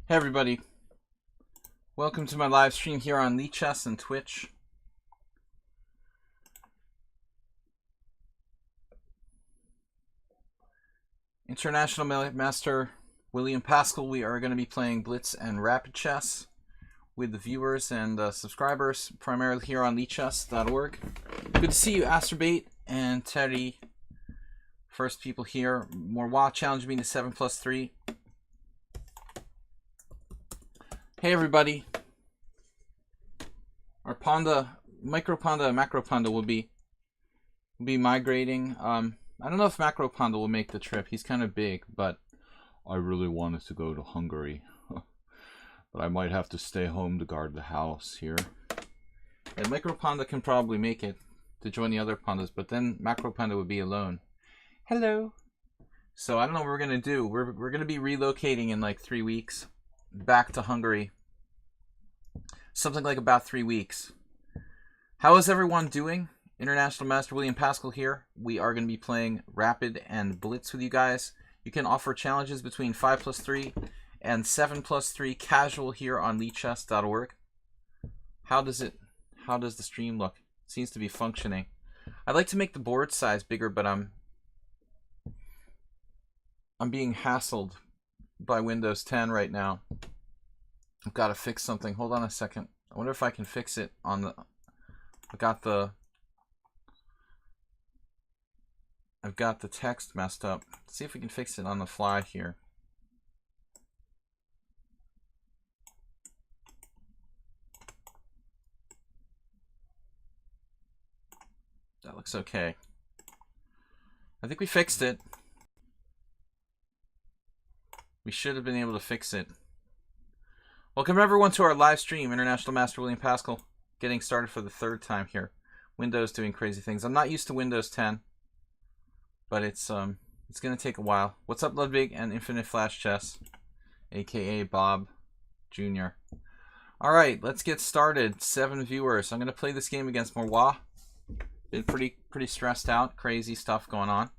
Hey everybody, welcome to my live stream here on Lichess and Twitch. International Master Will Paschall, we are going to be playing Blitz and Rapid Chess with the viewers and subscribers, primarily here on lichess.org. Good to see you, Asterbait and Teddy. First people here. Morwa challenged me to 7+3. Hey everybody. Our Panda, Micro Panda and Macro Panda will be migrating. I don't know if Macro Panda will make the trip. He's kind of big, but I really wanted to go to Hungary. But I might have to stay home to guard the house here. And Micro Panda can probably make it to join the other pandas, but then Macro Panda would be alone. Hello. So I don't know what we're gonna do. We're gonna be relocating in like 3 weeks back to Hungary. Something like about 3 weeks. How is everyone doing? International Master Will Paschall here. We are going to be playing Rapid and Blitz with you guys. You can offer challenges between 5+3 and 7+3 casual here on lichess.org. How does the stream look? It seems to be functioning. I'd like to make the board size bigger, but I'm being hassled by Windows 10 right now. I've got to fix something. Hold on a second. I wonder if I can fix it on the... I've got the text messed up. Let's see if we can fix it on the fly here. That looks okay. I think we fixed it. We should have been able to fix it. Welcome everyone to our live stream. International Master Will Paschall getting started for the 3rd time here. Windows doing crazy things. I'm not used to Windows 10, but it's going to take a while. What's up, Ludwig and Infinite Flash Chess, aka Bob Jr. All right, let's get started. 7 viewers. I'm going to play this game against Morwa. Been pretty stressed out. Crazy stuff going on,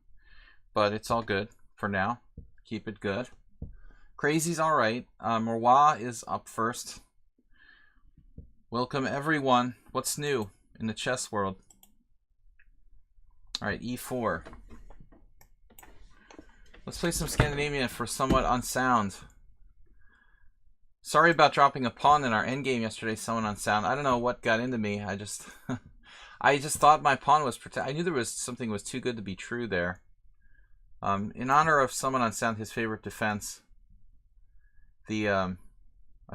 but it's all good for now. Keep it good. Crazy's all right. Morwa is up first. Welcome everyone. What's new in the chess world? All right, e4. Let's play some Scandinavian for somewhat unsound. Sorry about dropping a pawn in our endgame yesterday. Someone unsound. I don't know what got into me. I just thought my pawn was protected. I knew there was something was too good to be true there. In honor of someone unsound, his favorite defense. I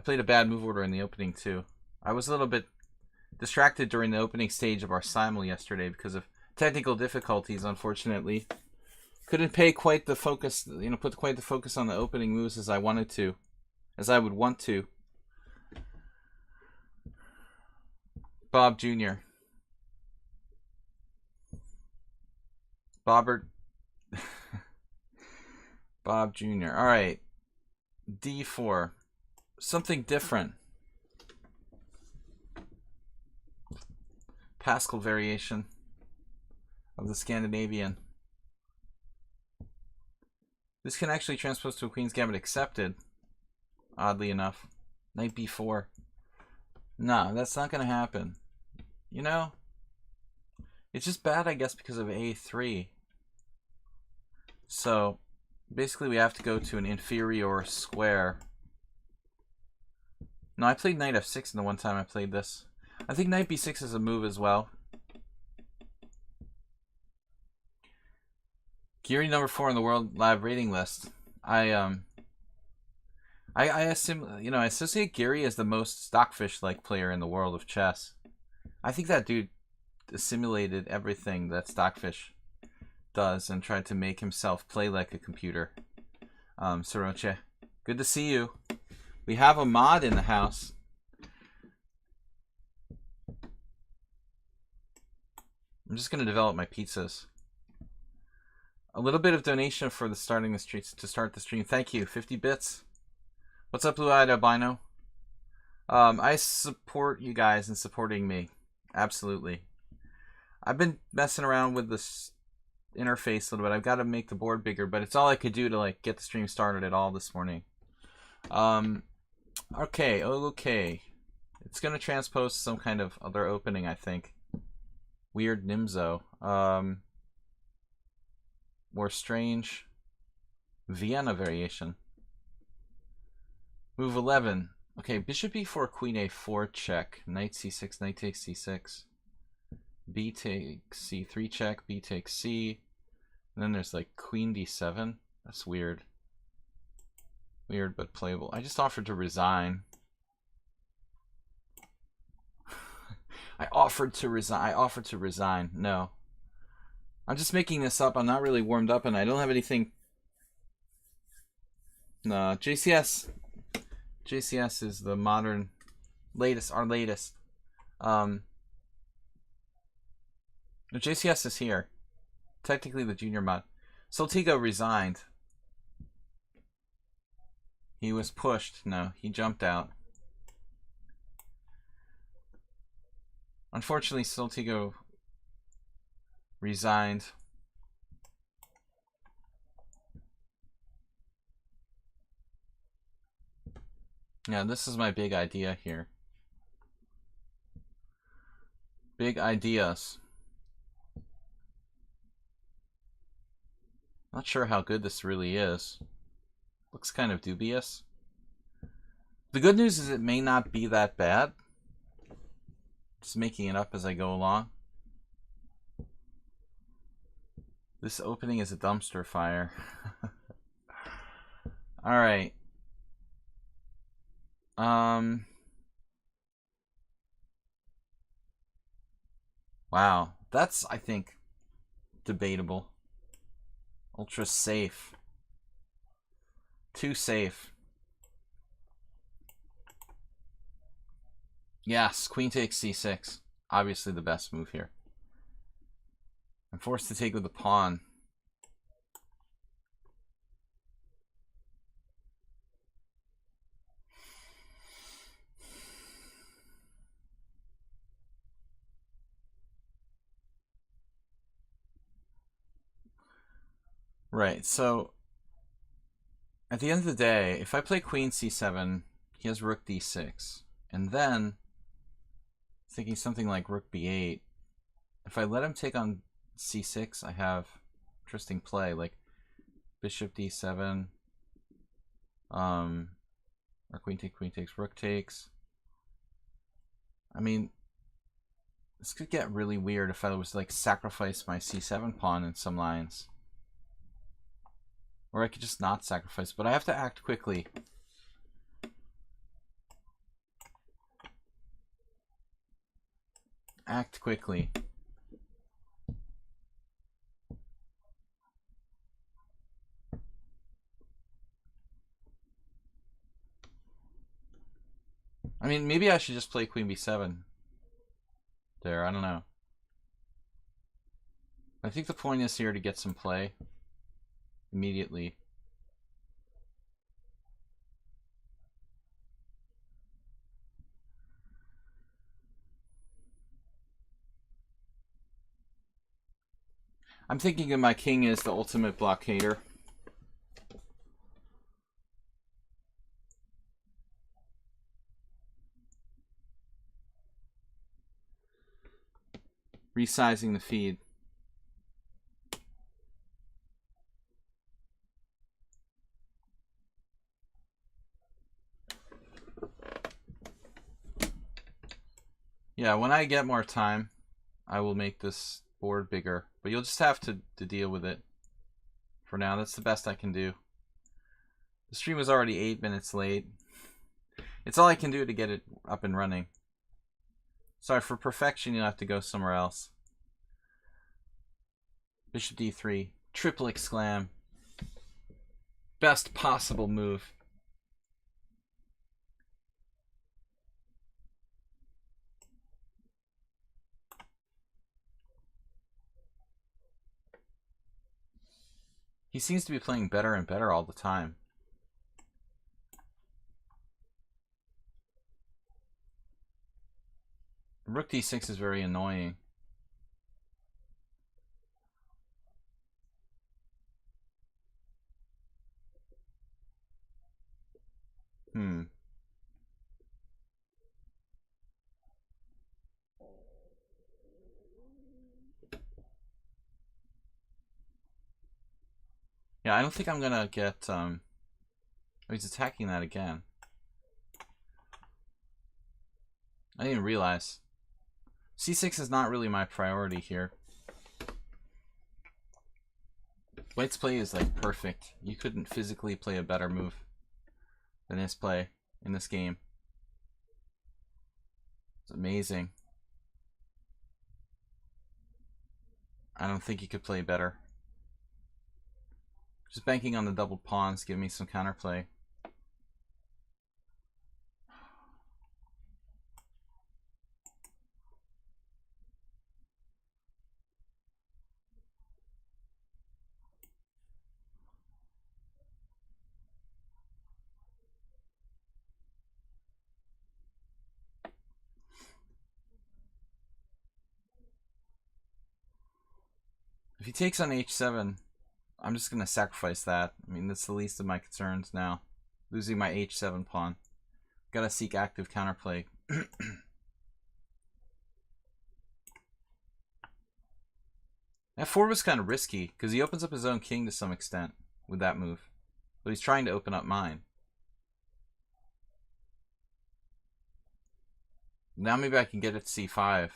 played a bad move order in the opening too. I was a little bit distracted during the opening stage of our simul yesterday because of technical difficulties, unfortunately. Couldn't pay quite the focus, put quite the focus on the opening moves as I wanted to, as I would want to. Bob Jr. Bobbert. Bob Jr. All right. D4. Something different. Paschall variation of the Scandinavian. This can actually transpose to a Queen's Gambit accepted, oddly enough. Knight B4. No, that's not going to happen. You know, it's just bad, I guess, because of A3. So, basically we have to go to an inferior square. No, I played Knight F6 in the one time I played this. I think Knight B6 is a move as well. Geary number 4 on the world live rating list. I assume, I associate Geary as the most Stockfish-like player in the world of chess. I think that dude assimilated everything that Stockfish does and tried to make himself play like a computer. Soroche, good to see you. We have a mod in the house. I'm just going to develop my pizzas. A little bit of donation for the starting the streets to start the stream. Thank you. 50 bits. What's up, Blue Eyed Albino? I support you guys in supporting me. Absolutely. I've been messing around with this interface a little bit. I've got to make the board bigger, but it's all I could do to like get the stream started at all this morning. Okay, okay. It's gonna transpose some kind of other opening, I think. Weird Nimzo. More strange Vienna variation. Move 11. Okay, bishop e4, queen a4 check. Knight c6, knight takes c6. B takes c3 check, b takes c. And then there's like queen d7. That's weird. Weird but playable. I just offered to resign. I offered to resign. No. I'm just making this up. I'm not really warmed up and I don't have anything. No, JCS. JCS is the modern latest, our latest. JCS is here. Technically the junior mod. Soltigo resigned. He was pushed. No, he jumped out. Unfortunately, Soltigo resigned. Yeah, this is my big idea here. Big ideas. Not sure how good this really is. Looks kind of dubious. The good news is it may not be that bad. Just making it up as I go along. This opening is a dumpster fire. Alright. Wow. That's, I think, debatable. Ultra safe. Too safe. Yes, queen takes c6. Obviously the best move here. I'm forced to take with the pawn. Right, so at the end of the day, if I play queen c7, he has rook d6. And then, thinking something like rook b8, if I let him take on c6, I have interesting play, like bishop d7, or queen takes, rook takes. I mean, this could get really weird if I was like sacrifice my c7 pawn in some lines. Or I could just not sacrifice, but I have to act quickly. Act quickly. I mean, maybe I should just play queen b7. There, I don't know. I think the point is here to get some play immediately. I'm thinking that my king is the ultimate blockader. Resizing the feed. Yeah, when I get more time, I will make this board bigger. But you'll just have to deal with it. For now, that's the best I can do. The stream was already 8 minutes late. It's all I can do to get it up and running. Sorry, for perfection, you'll have to go somewhere else. Bishop d3. Triple exclam. Best possible move. He seems to be playing better and better all the time. Rook d6 is very annoying. Yeah, I don't think I'm gonna get, oh, he's attacking that again. I didn't realize. C6 is not really my priority here. White's play is like perfect. You couldn't physically play a better move than his play in this game. It's amazing. I don't think you could play better. Just banking on the double pawns, give me some counterplay. If he takes on h7, I'm just going to sacrifice that. I mean, that's the least of my concerns now. Losing my h7 pawn. Gotta seek active counterplay. F4 was kind of risky, because he opens up his own king to some extent with that move. But he's trying to open up mine. Now maybe I can get it to c5.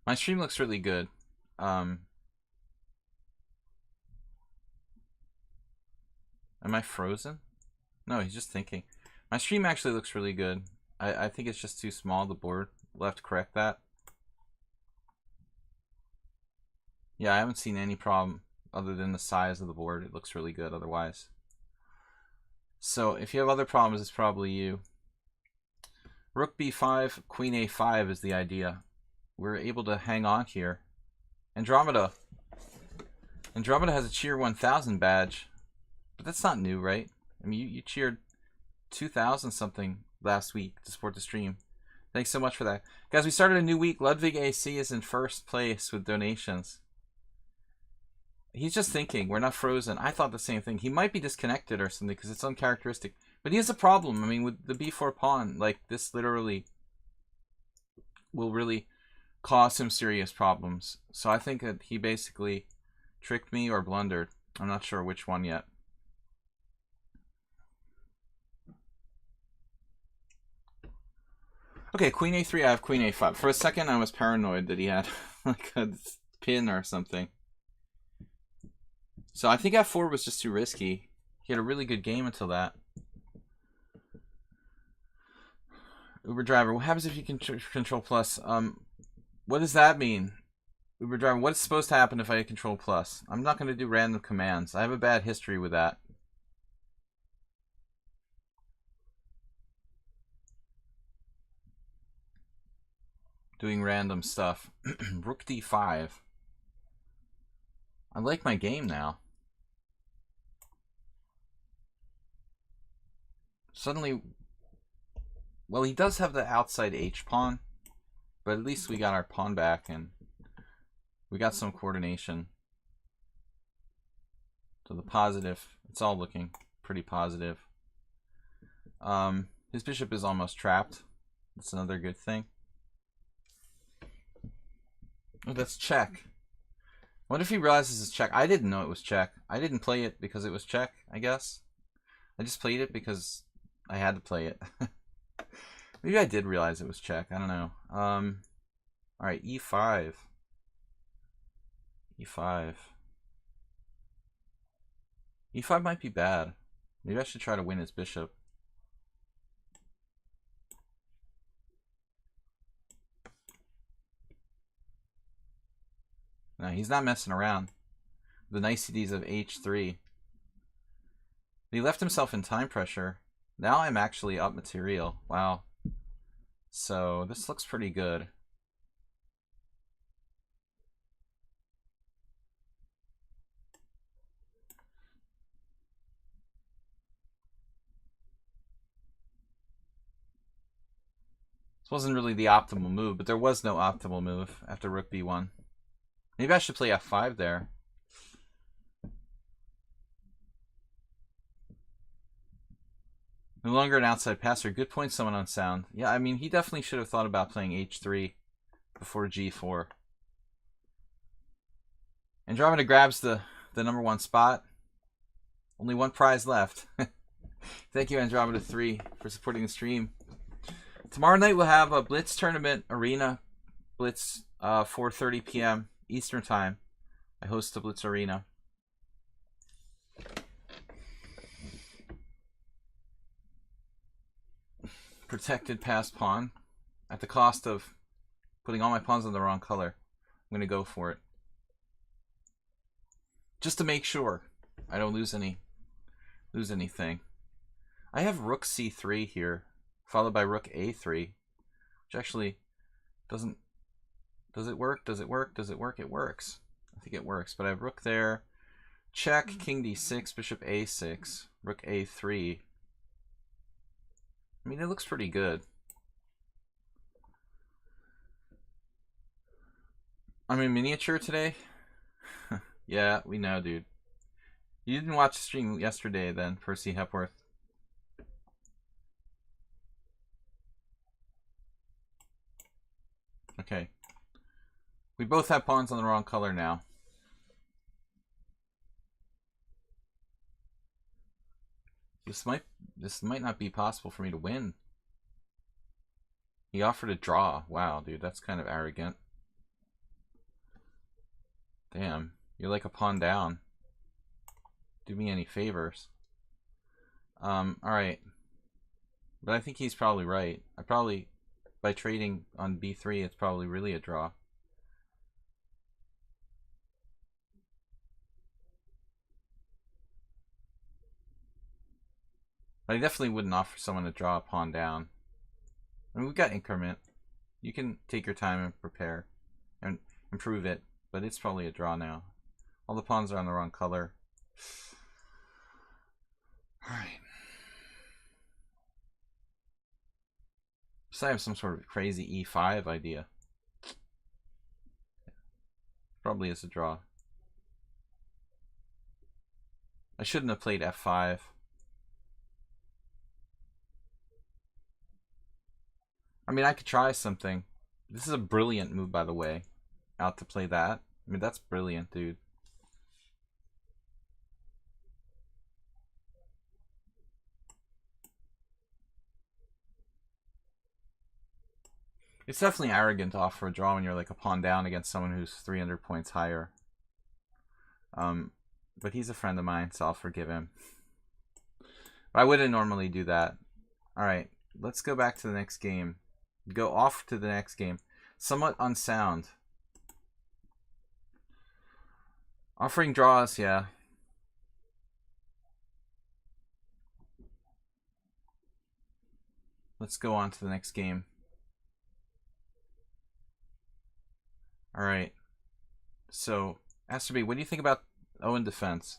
My stream looks really good. Am I frozen? No, he's just thinking. My stream actually looks really good. I think it's just too small, the board. We'll have to correct that. Yeah, I haven't seen any problem other than the size of the board. It looks really good otherwise. So if you have other problems, it's probably you. Rook b5, queen a5 is the idea. We're able to hang on here. Andromeda. Andromeda has a cheer 1000 badge. But that's not new, right? I mean, you cheered 2000 something last week to support the stream. Thanks so much for that. Guys, we started a new week. Ludwig AC is in first place with donations. He's just thinking. We're not frozen. I thought the same thing. He might be disconnected or something because it's uncharacteristic. But he has a problem. I mean, with the b4 pawn, like, this literally will really cause him serious problems. So I think that he basically tricked me or blundered. I'm not sure which one yet. Okay, queen a3, I have queen a5. For a second, I was paranoid that he had like a pin or something. So I think f4 was just too risky. He had a really good game until that. Uber driver, what happens if you can control plus? What does that mean? Uber driver, what's supposed to happen if I hit control plus? I'm not going to do random commands. I have a bad history with that. Doing random stuff. Rook d5. I like my game now. Suddenly, well, he does have the outside h pawn, but at least we got our pawn back and we got some coordination. So the positive, it's all looking pretty positive. His bishop is almost trapped. That's another good thing. Oh, that's check. What if he realizes it's check? I didn't know it was check. I didn't play it because it was check, I guess. I just played it because I had to play it. Maybe I did realize it was check. I don't know. Alright, e5. e5. e5 might be bad. Maybe I should try to win his bishop. No, he's not messing around. The niceties of h3. He left himself in time pressure. Now I'm actually up material. Wow. So this looks pretty good. wasn't really the optimal move, but there was no optimal move after rook b1. Maybe I should play f5 there. No longer an outside passer. Good point, someone on sound. Yeah, I mean, he definitely should have thought about playing h3 before g4. Andromeda grabs the #1 spot. Only one prize left. Thank you, Andromeda 3, for supporting the stream. Tomorrow night we'll have a Blitz tournament arena. Blitz 4:30 p.m. Eastern time. I host the Blitz arena. Protected passed pawn at the cost of putting all my pawns in the wrong color. I'm gonna go for it just to make sure I don't lose anything. I have rook c3 here, followed by rook a3, which actually doesn't. Does it work? Does it work? Does it work? It works. I think it works. But I have rook there, check, king d6, bishop a6, rook a3. I mean, it looks pretty good. I'm in miniature today. Yeah, we know, dude. You didn't watch the stream yesterday then, Percy Hepworth. Okay. We both have pawns on the wrong color now. This might not be possible for me to win. He offered a draw. Wow, dude, that's kind of arrogant. Damn, you're like a pawn down. Do me any favors. Alright. But I think he's probably right. By trading on b3, it's probably really a draw. But I definitely wouldn't offer someone to draw a pawn down. I mean, we've got increment. You can take your time and prepare and improve it, but it's probably a draw now. All the pawns are on the wrong color. Alright. So I have some sort of crazy e5 idea. Probably is a draw. I shouldn't have played f5. I mean, I could try something. This is a brilliant move, by the way. Out to play that. I mean, that's brilliant, dude. It's definitely arrogant to offer a draw when you're like a pawn down against someone who's 300 points higher. But he's a friend of mine, so I'll forgive him. But I wouldn't normally do that. Alright, let's go back to the next game. Go off to the next game. Somewhat unsound. Offering draws, yeah. Let's go on to the next game. Alright. So, Aster B, what do you think about Owen defense?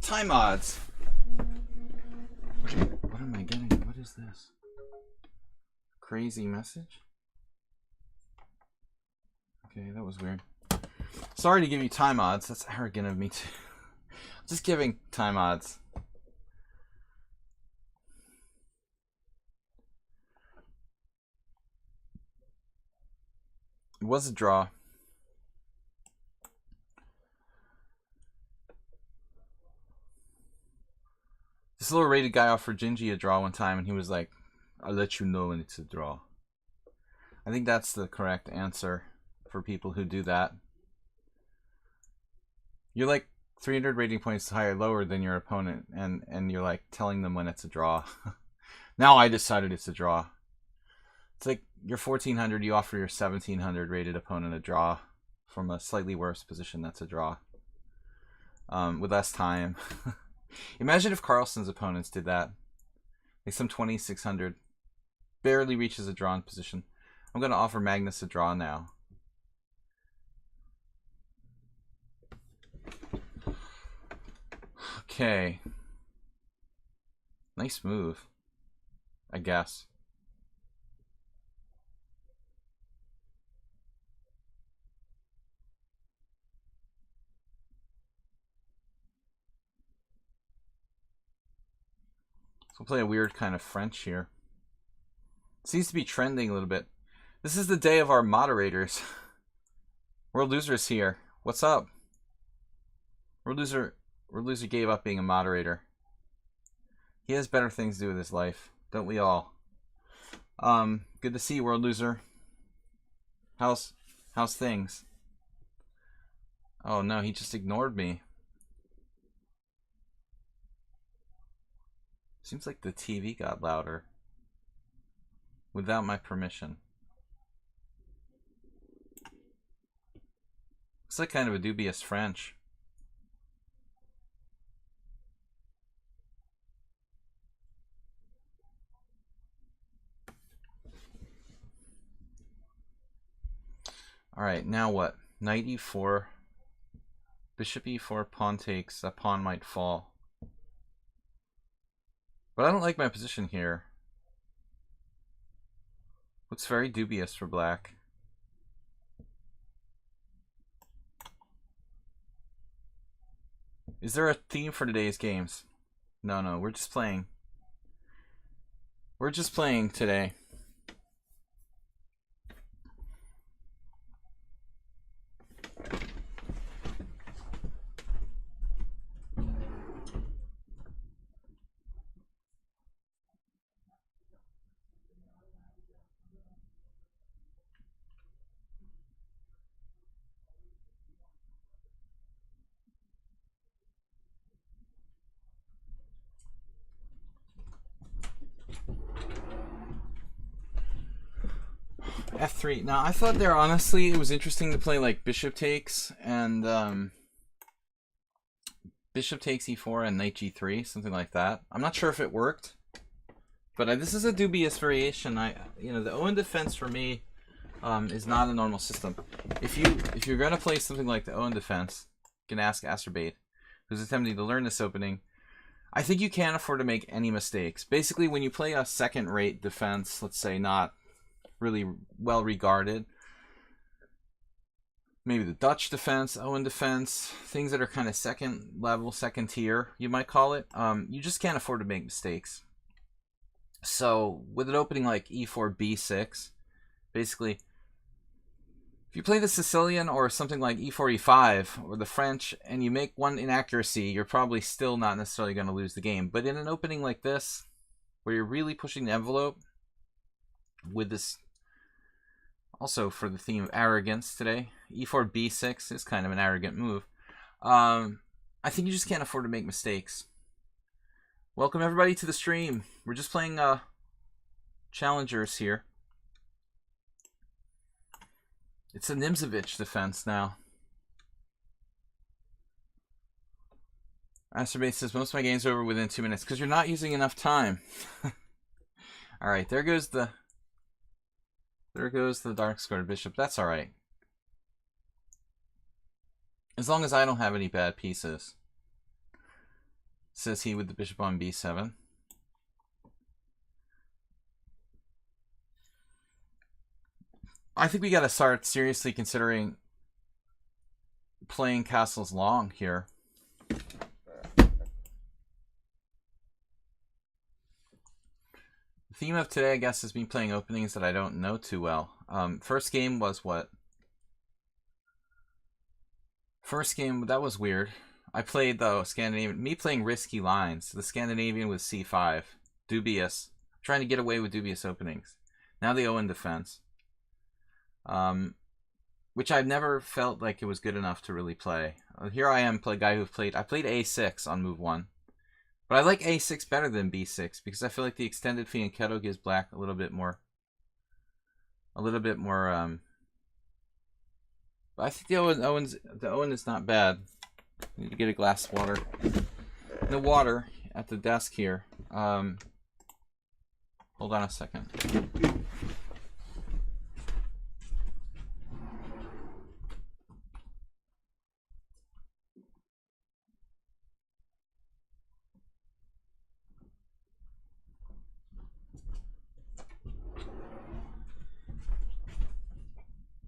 Time odds. What am I getting? What is this? Crazy message? Okay, that was weird. Sorry to give you time odds. That's arrogant of me too. Just giving time odds. It was a draw. This lower rated guy offered Gingy a draw one time, and he was like, "I'll let you know when it's a draw." I think that's the correct answer for people who do that. You're like 300 rating points higher, lower than your opponent, and you're like telling them when it's a draw. Now I decided it's a draw. It's like you're 1400, you offer your 1700 rated opponent a draw from a slightly worse position. That's a draw. With less time. Imagine if Carlsen's opponents did that. Like some 2600. Barely reaches a drawn position. I'm going to offer Magnus a draw now. Okay. Nice move, I guess. So we'll play a weird kind of French here. It seems to be trending a little bit. This is the day of our moderators. World Loser's here. What's up? World Loser gave up being a moderator. He has better things to do with his life, don't we all? Good to see you, World Loser. How's things? Oh no, he just ignored me. Seems like the TV got louder. Without my permission. Looks like kind of a dubious French. Alright, now what? Knight e4. Bishop e4, pawn takes. That pawn might fall. But I don't like my position here. Looks very dubious for black. Is there a theme for today's games? No, we're just playing. We're just playing today. F3. Now, I thought there, honestly, it was interesting to play like bishop takes and bishop takes e4 and knight g3, something like that. I'm not sure if it worked, but this is a dubious variation. The Owen defense for me is not a normal system. If you're gonna play something like the Owen defense, you can ask Acerbate, who's attempting to learn this opening. I think you can't afford to make any mistakes. Basically, when you play a second-rate defense, let's say not really well regarded, maybe the Dutch defense, Owen defense, things that are kind of second level, second tier, you might call it, you just can't afford to make mistakes. So with an opening like e4 b6, basically, if you play the Sicilian or something like e4 e5 or the French and you make one inaccuracy, you're probably still not necessarily going to lose the game. But in an opening like this, where you're really pushing the envelope with this, also for the theme of arrogance today, e4 b6 is kind of an arrogant move. I think you just can't afford to make mistakes. Welcome everybody to the stream. We're just playing challengers here. It's a Nimzovich defense now. Acerbate says most of my games are over within 2 minutes because you're not using enough time. All right, there goes the dark squared bishop. That's all right. As long as I don't have any bad pieces. Says he with the bishop on b7. I think we got to start seriously considering playing castles long here. The theme of today, I guess, is me playing openings that I don't know too well. First game was what? First game, that was weird. I played the Scandinavian. Me playing risky lines. The Scandinavian was C5. Dubious. Trying to get away with dubious openings. Now the Owen defense. Which I've never felt like it was good enough to really play. Here I am, guy who played. I played A6 on move 1. But I like A6 better than B6 because I feel like the extended fianchetto gives black a little bit more. But I think the Owen is not bad. I need to get a glass of water. The water at the desk here. Hold on a second.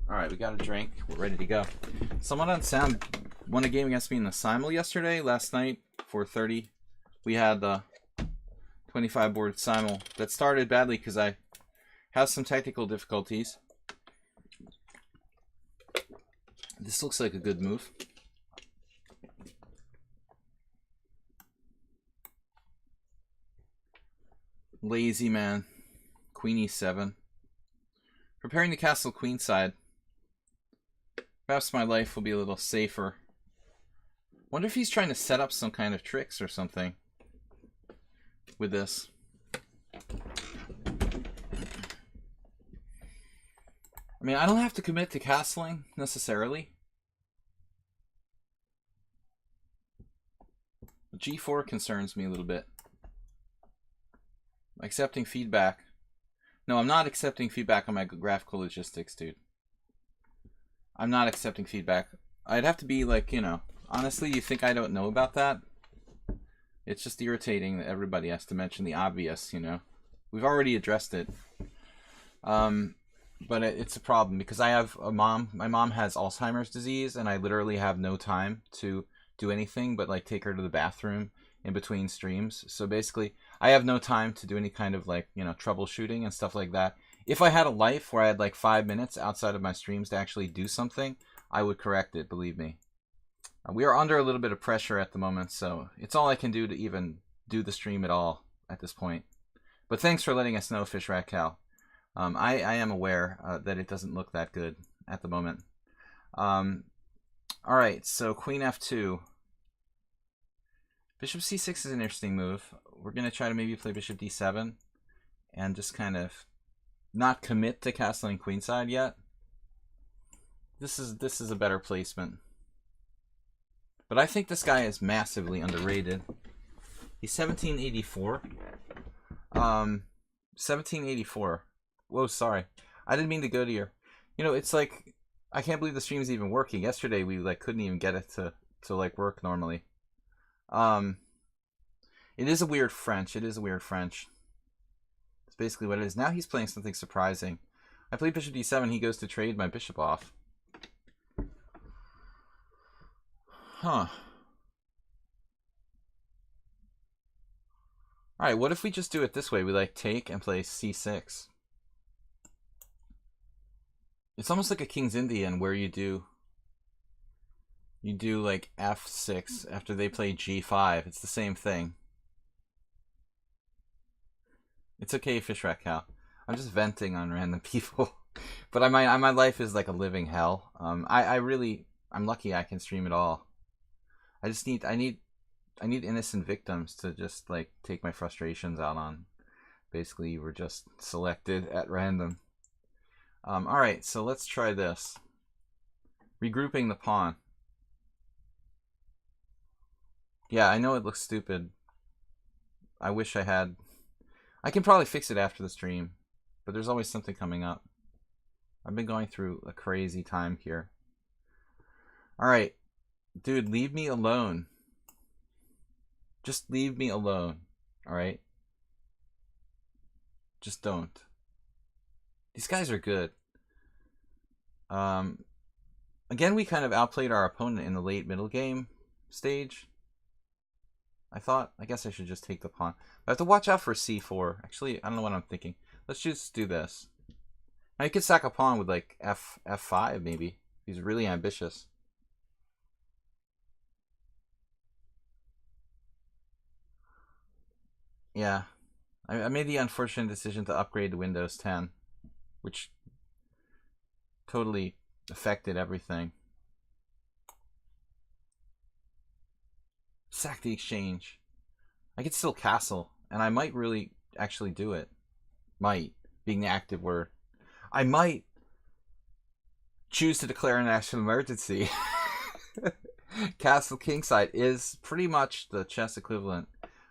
Alright, we got a drink. We're ready to go. Someone on sound won a game against me in the Simul yesterday. Last night, 4:30. We had the 25 board Simul. That started badly because I have some technical difficulties. This looks like a good move. Lazy man. Queen e7. Preparing to castle queenside. Perhaps my life will be a little safer. Wonder if he's trying to set up some kind of tricks or something with this. I mean, I don't have to commit to castling necessarily. G4 concerns me a little bit. Accepting feedback. No, I'm not accepting feedback on my graphical logistics, dude. I'm not accepting feedback. I'd have to be like, you know, honestly, you think I don't know about that? It's just irritating that everybody has to mention the obvious, you know. We've already addressed it. But it's a problem because I have a mom. My mom has Alzheimer's disease, and I literally have no time to do anything but like take her to the bathroom in between streams. So basically, I have no time to do any kind of like, you know, troubleshooting and stuff like that. If I had a life where I had like 5 minutes outside of my streams to actually do something, I would correct it, believe me. We are under a little bit of pressure at the moment, so it's all I can do to even do the stream at all at this point. But thanks for letting us know, Fish Rat Cal. I am aware that it doesn't look that good at the moment. Alright, so Queen F2. Bishop C6 is an interesting move. We're going to try to maybe play Bishop D7 and just kind of not commit to castling queenside yet. This is a better placement. But I think this guy is massively underrated. He's 1784. 1784. Whoa, sorry. I didn't mean to go to your... You know, it's like... I can't believe the stream's even working. Yesterday, we like couldn't even get it to like work normally. It is a weird French. It is a weird French. That's basically what it is. Now he's playing something surprising. I play Bishop D7. He goes to trade my bishop off. Huh. Alright, what if we just do it this way? We like take and play C6. It's almost like a King's Indian where you do like F6 after they play G5. It's the same thing. It's okay, Fish Rat Cow. I'm just venting on random people. But my life is like a living hell. I'm lucky I can stream it all. I need innocent victims to just like take my frustrations out on. Basically, you were just selected at random. Alright, so let's try this. Regrouping the pawn. Yeah, I know it looks stupid. I wish I had... I can probably fix it after the stream, but there's always something coming up. I've been going through a crazy time here. Alright. Dude, leave me alone. Just leave me alone. Alright? Just don't. These guys are good. Again, we kind of outplayed our opponent in the late middle game stage. I guess I should just take the pawn. I have to watch out for C4. Actually, I don't know what I'm thinking. Let's just do this. Now you could sack a pawn with like F5 maybe. He's really ambitious. Yeah. I made the unfortunate decision to upgrade to Windows 10, which totally affected everything. Sack the exchange. I could still castle, and I might really actually do it. Might, being the active word. I might choose to declare a national emergency. Castle Kingside is pretty much the chess equivalent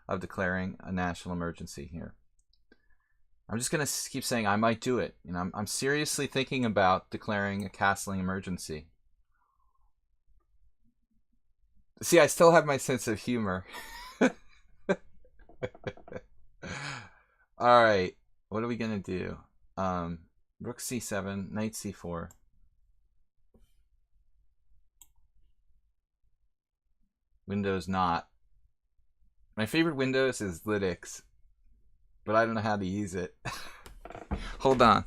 of declaring a national emergency here. I'm just going to keep saying I might do it. You know, I'm seriously thinking about declaring a castling emergency. See, I still have my sense of humor. All right, what are we going to do? Rook c7, knight c4. Windows not. My favorite Windows is Linux, but I don't know how to use it. Hold on.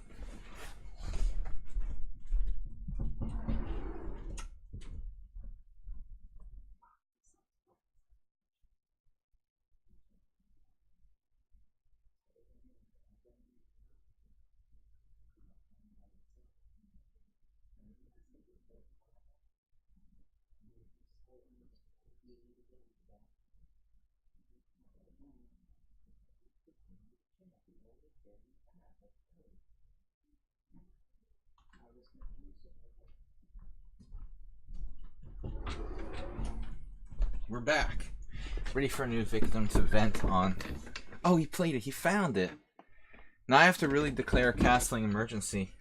We're back. Ready for a new victim to vent on. Oh, he played it. He found it. Now I have to really declare a castling emergency.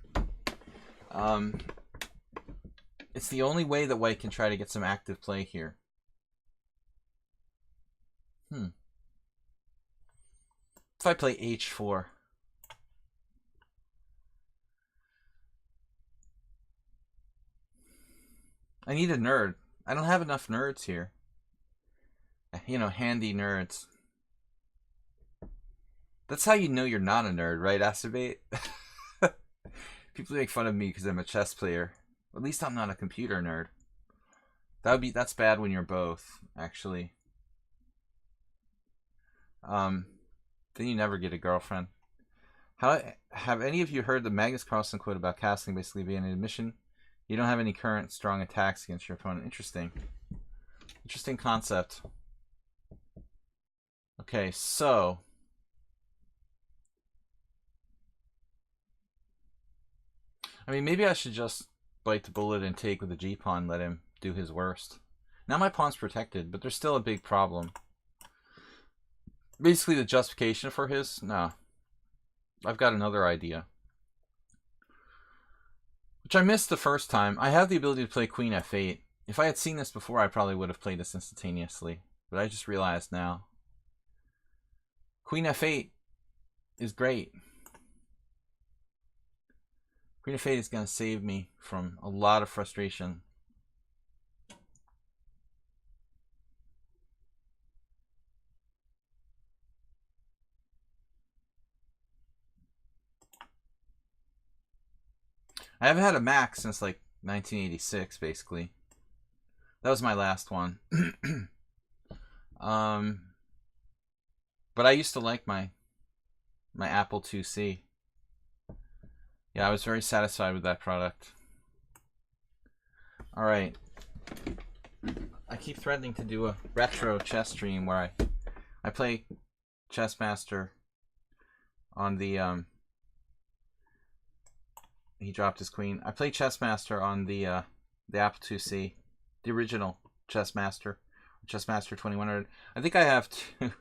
It's the only way that white can try to get some active play here. If I play h4. I need a nerd. I don't have enough nerds here. You know, handy nerds. That's how you know you're not a nerd, right, Acerbate? People make fun of me because I'm a chess player. At least I'm not a computer nerd. That's bad when you're both, actually. Then you never get a girlfriend. Have any of you heard the Magnus Carlsen quote about castling basically being an admission? You don't have any current strong attacks against your opponent. Interesting. Interesting concept. Okay, so I mean, maybe I should just bite the bullet and take with the G-pawn, let him do his worst. Now my pawn's protected, but there's still a big problem. Basically, the justification for his... No. I've got another idea. Which I missed the first time. I have the ability to play Queen F8. If I had seen this before, I probably would have played this instantaneously. But I just realized now. Queen F8 is great. Queen F8 is going to save me from a lot of frustration. I haven't had a Mac since like 1986, basically. That was my last one. But I used to like my Apple IIc. Yeah, I was very satisfied with that product. All right. I keep threatening to do a retro chess stream where I play Chessmaster on the he dropped his queen. I play Chessmaster on the Apple IIc, the original Chessmaster, Chessmaster 2100. I think I have two.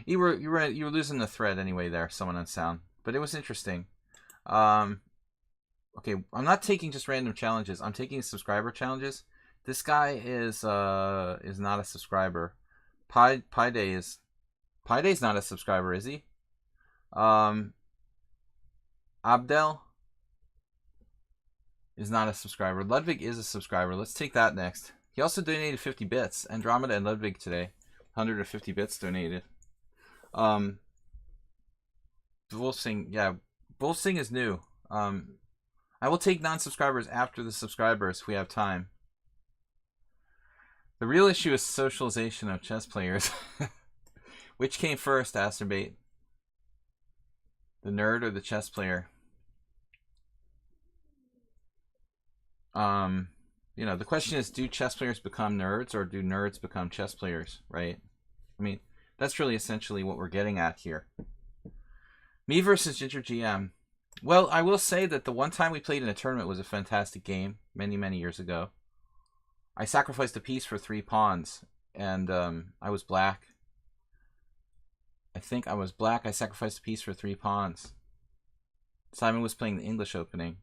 You were losing the thread anyway there, someone on sound, but it was interesting. Okay, I'm not taking just random challenges. I'm taking subscriber challenges. This guy is not a subscriber. Pyday's not a subscriber, is he? Abdel is not a subscriber. Ludwig is a subscriber. Let's take that next. He also donated 50 bits. Andromeda and Ludwig today. 150 bits donated. Wolfsing, yeah. Wolfsing is new. I will take non-subscribers after the subscribers if we have time. The real issue is socialization of chess players. Which came first, Asterbate? The nerd or the chess player? You know, the question is, do chess players become nerds or do nerds become chess players, right? I mean, that's really essentially what we're getting at here. Me versus Ginger GM. Well, I will say that the one time we played in a tournament was a fantastic game many, many years ago. I sacrificed a piece for 3 pawns, and I was black. I think I was black. I sacrificed a piece for 3 pawns. Simon was playing the English opening.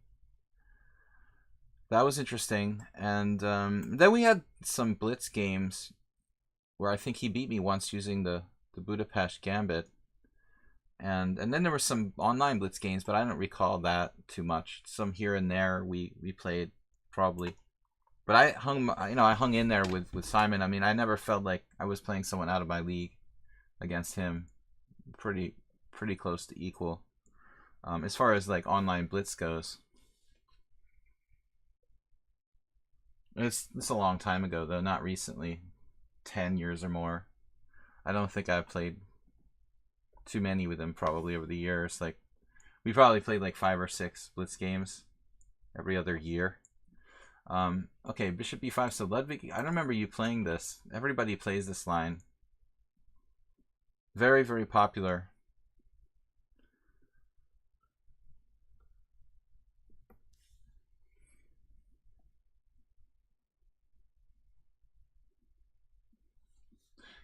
That was interesting. And then we had some blitz games where I think he beat me once using the Budapest Gambit. And then there were some online blitz games, but I don't recall that too much. Some here and there we played, probably. But I hung in there with Simon. I mean, I never felt like I was playing someone out of my league against him. Pretty close to equal. As far as like online blitz goes. It's a long time ago though, not recently. 10 years or more. I don't think I've played too many with him probably over the years. Like, we probably played like 5 or 6 blitz games every other year. Okay, Bishop B5. So Ludwig, I don't remember you playing this. Everybody plays this line. Very, very popular.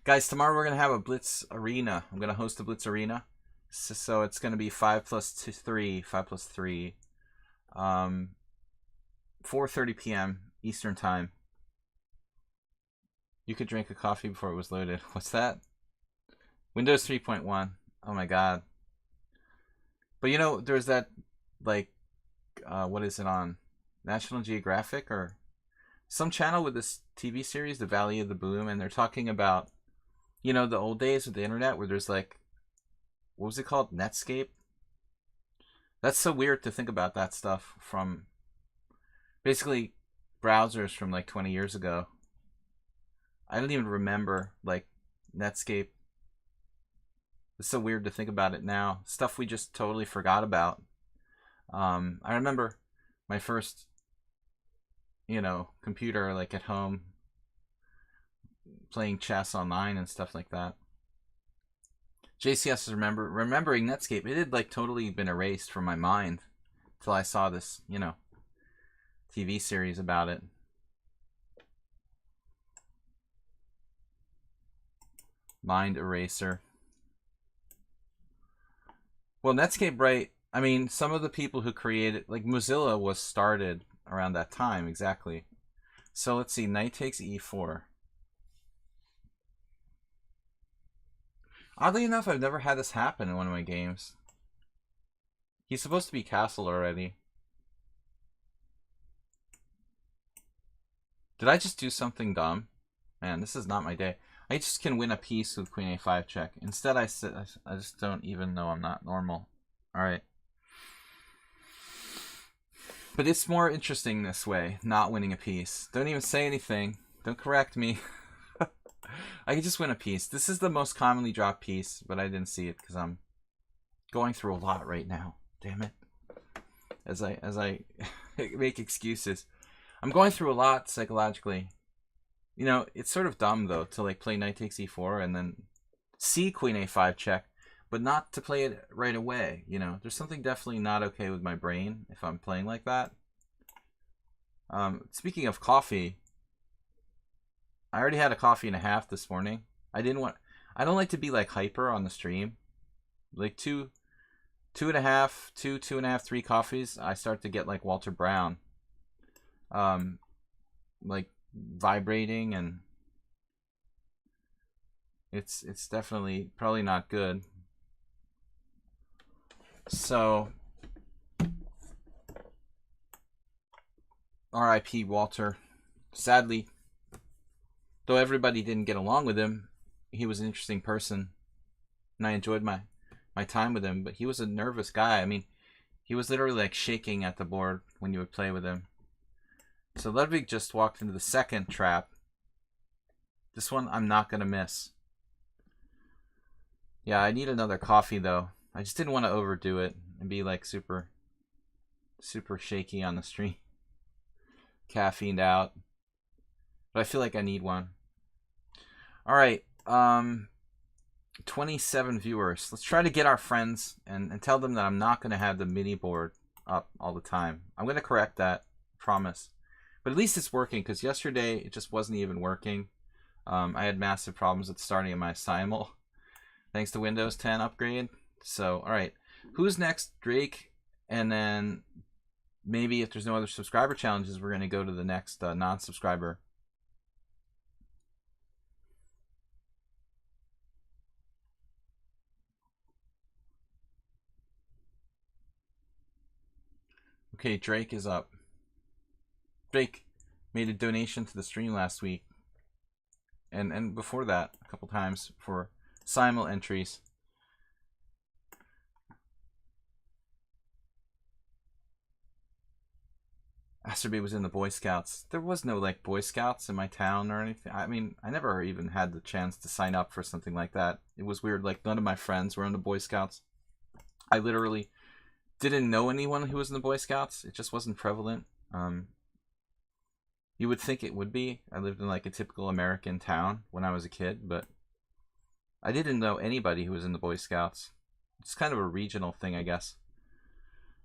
Guys, tomorrow we're going to have a Blitz Arena. I'm going to host a Blitz Arena. So it's going to be 5 plus 3. 5 plus 3. 4:30 p.m. Eastern Time. You could drink a coffee before it was loaded. What's that? Windows 3.1. Oh my god. But you know, there's that, like, what is it on? National Geographic or some channel with this TV series, The Valley of the Boom, and they're talking about, you know, the old days with the internet where there's like, what was it called? Netscape? That's so weird to think about that stuff from basically browsers from like 20 years ago. I don't even remember like Netscape. It's so weird to think about it now. Stuff we just totally forgot about. I remember my first, you know, computer like at home playing chess online and stuff like that. JCS is remembering Netscape. It had like totally been erased from my mind until I saw this, you know, TV series about it. Mind eraser. Well, Netscape, right? I mean, some of the people who created, like Mozilla was started around that time, exactly. So let's see, knight takes e4. Oddly enough, I've never had this happen in one of my games. He's supposed to be castled already. Did I just do something dumb? Man, this is not my day. I just can win a piece with queen a5 check. Instead, I just don't even know I'm not normal. Alright. But it's more interesting this way, not winning a piece. Don't even say anything. Don't correct me. I can just win a piece. This is the most commonly dropped piece, but I didn't see it because I'm going through a lot right now. Damn it. As I make excuses. I'm going through a lot psychologically. You know, it's sort of dumb though to like play knight takes e4 and then see queen a5 check, but not to play it right away. You know, there's something definitely not okay with my brain if I'm playing like that. Speaking of coffee, I already had a coffee and a half this morning. I don't like to be like hyper on the stream. Like two and a half, 3 coffees, I start to get like Walter Brown. Like vibrating, and it's definitely probably not good. So R.I.P. Walter. Sadly, though everybody didn't get along with him, he was an interesting person, and I enjoyed my time with him. But he was a nervous guy. I mean, he was literally like shaking at the board when you would play with him. So Ludwig just walked into the second trap. This one I'm not going to miss. Yeah, I need another coffee though. I just didn't want to overdo it and be like super shaky on the stream. Caffeined out. But I feel like I need one. Alright, 27 viewers. Let's try to get our friends and tell them that I'm not going to have the mini board up all the time. I'm going to correct that, promise. But at least it's working, because yesterday it just wasn't even working. I had massive problems with starting my simul, thanks to Windows 10 upgrade. So, alright. Who's next? Drake. And then maybe if there's no other subscriber challenges, we're going to go to the next non-subscriber. Okay, Drake is up. Drake made a donation to the stream last week. And before that, a couple times for simul entries. Asterby was in the Boy Scouts. There was no like Boy Scouts in my town or anything. I mean, I never even had the chance to sign up for something like that. It was weird. Like none of my friends were in the Boy Scouts. I literally didn't know anyone who was in the Boy Scouts. It just wasn't prevalent. You would think it would be. I lived in like a typical American town when I was a kid, but I didn't know anybody who was in the Boy Scouts. It's kind of a regional thing, I guess.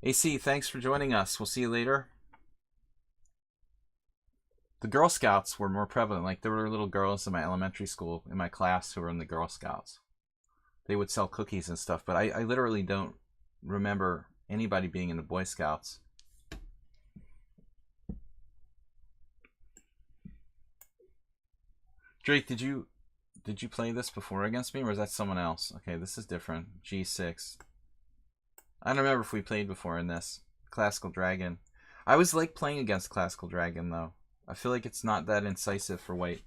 AC, thanks for joining us. We'll see you later. The Girl Scouts were more prevalent. Like there were little girls in my elementary school, in my class, who were in the Girl Scouts. They would sell cookies and stuff, but I literally don't remember anybody being in the Boy Scouts. Drake, did you play this before against me, or is that someone else? Okay, this is different. G6. I don't remember if we played before in this. Classical Dragon. I always like playing against Classical Dragon, though. I feel like it's not that incisive for white.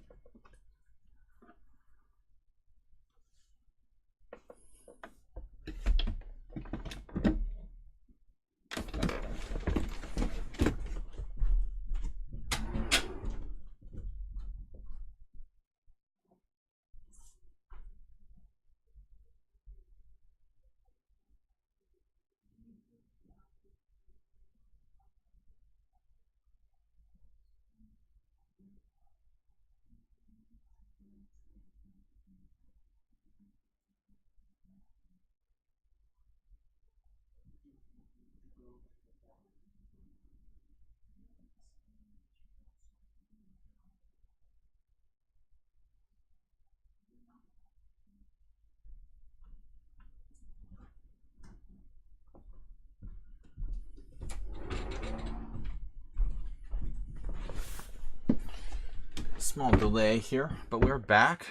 Small delay here, but we're back.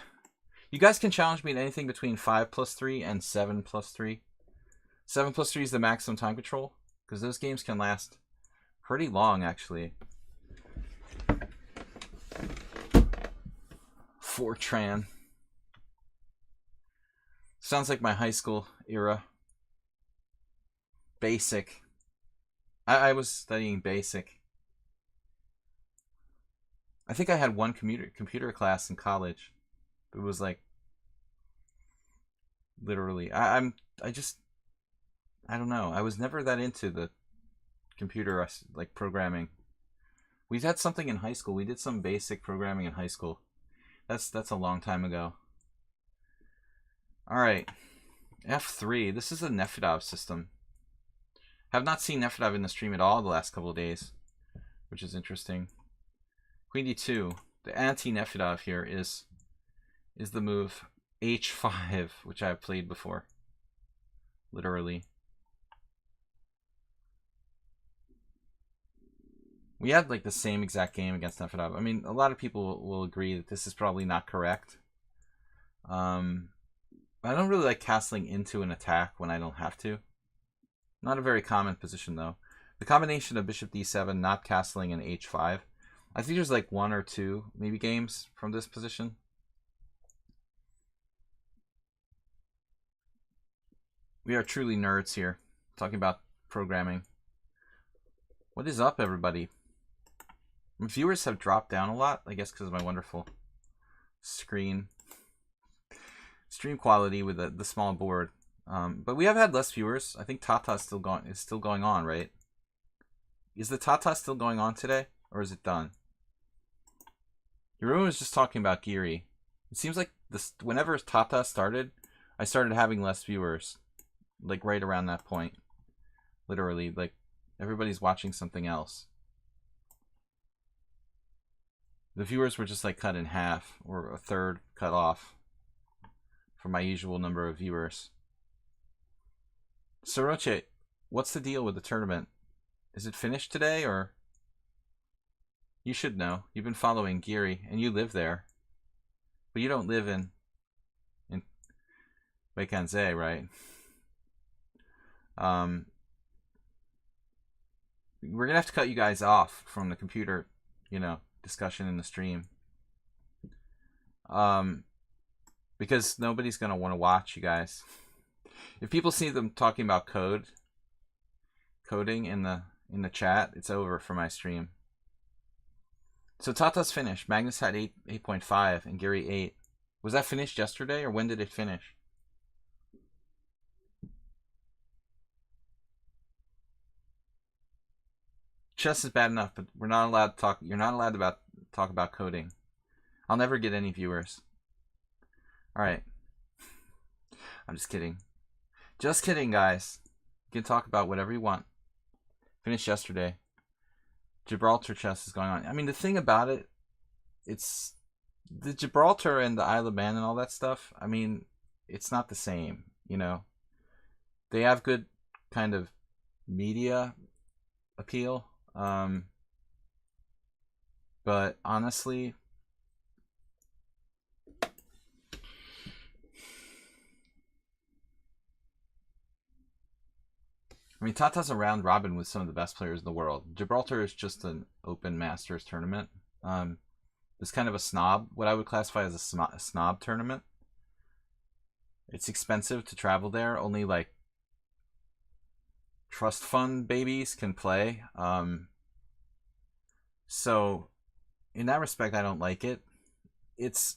You guys can challenge me to anything between 5+3 and 7+3. 7+3 is the maximum time control, because those games can last pretty long, actually. Fortran. Sounds like my high school era. Basic. I was studying Basic. I think I had one computer class in college. It was like literally I don't know. I was never that into the computer like programming. We've had something in high school. We did some basic programming in high school. That's a long time ago. All right. F3. This is a Nefedov system. Have not seen Nefedov in the stream at all the last couple of days, which is interesting. Queen d2. The anti-Nefedov here is the move h5, which I've played before. Literally. We had like the same exact game against Nefedov. I mean, a lot of people will agree that this is probably not correct. I don't really like castling into an attack when I don't have to. Not a very common position though. The combination of bishop d7, not castling, and h5. I think there's like 1 or 2 maybe games from this position. We are truly nerds here, talking about programming. What is up, everybody? My viewers have dropped down a lot, I guess because of my wonderful screen. stream quality with the small board. But we have had less viewers. I think Tata is still going on, right? Is the Tata still going on today, or is it done? Hiruma was just talking about Giri. It seems like whenever Tata started, I started having less viewers, like right around that point. Literally, like everybody's watching something else. The viewers were just like cut in half or a third cut off from my usual number of viewers. Soroche, what's the deal with the tournament? Is it finished today, or? You should know. You've been following Giri, and you live there. But you don't live in Weikanze, right? We're gonna have to cut you guys off from the computer, discussion in the stream. Because nobody's gonna want to watch you guys. If people see them talking about coding in the chat, it's over for my stream. So Tata's finished. Magnus had 8.5 and Gary 8. Was that finished yesterday, or when did it finish? Chess is bad enough, but we're not allowed to talk. You're not allowed to talk about coding. I'll never get any viewers. All right. I'm just kidding. Just kidding, guys. You can talk about whatever you want. Finished yesterday. Gibraltar chess is going on. I mean, the thing about it, it's the Gibraltar and the Isle of Man and all that stuff. I mean, it's not the same, They have good kind of media appeal. But honestly, I mean, Tata's a round robin with some of the best players in the world. Gibraltar is just an open Masters tournament. It's kind of a snob, what I would classify as a snob tournament. It's expensive to travel there. Only like trust fund babies can play. So in that respect, I don't like it. It's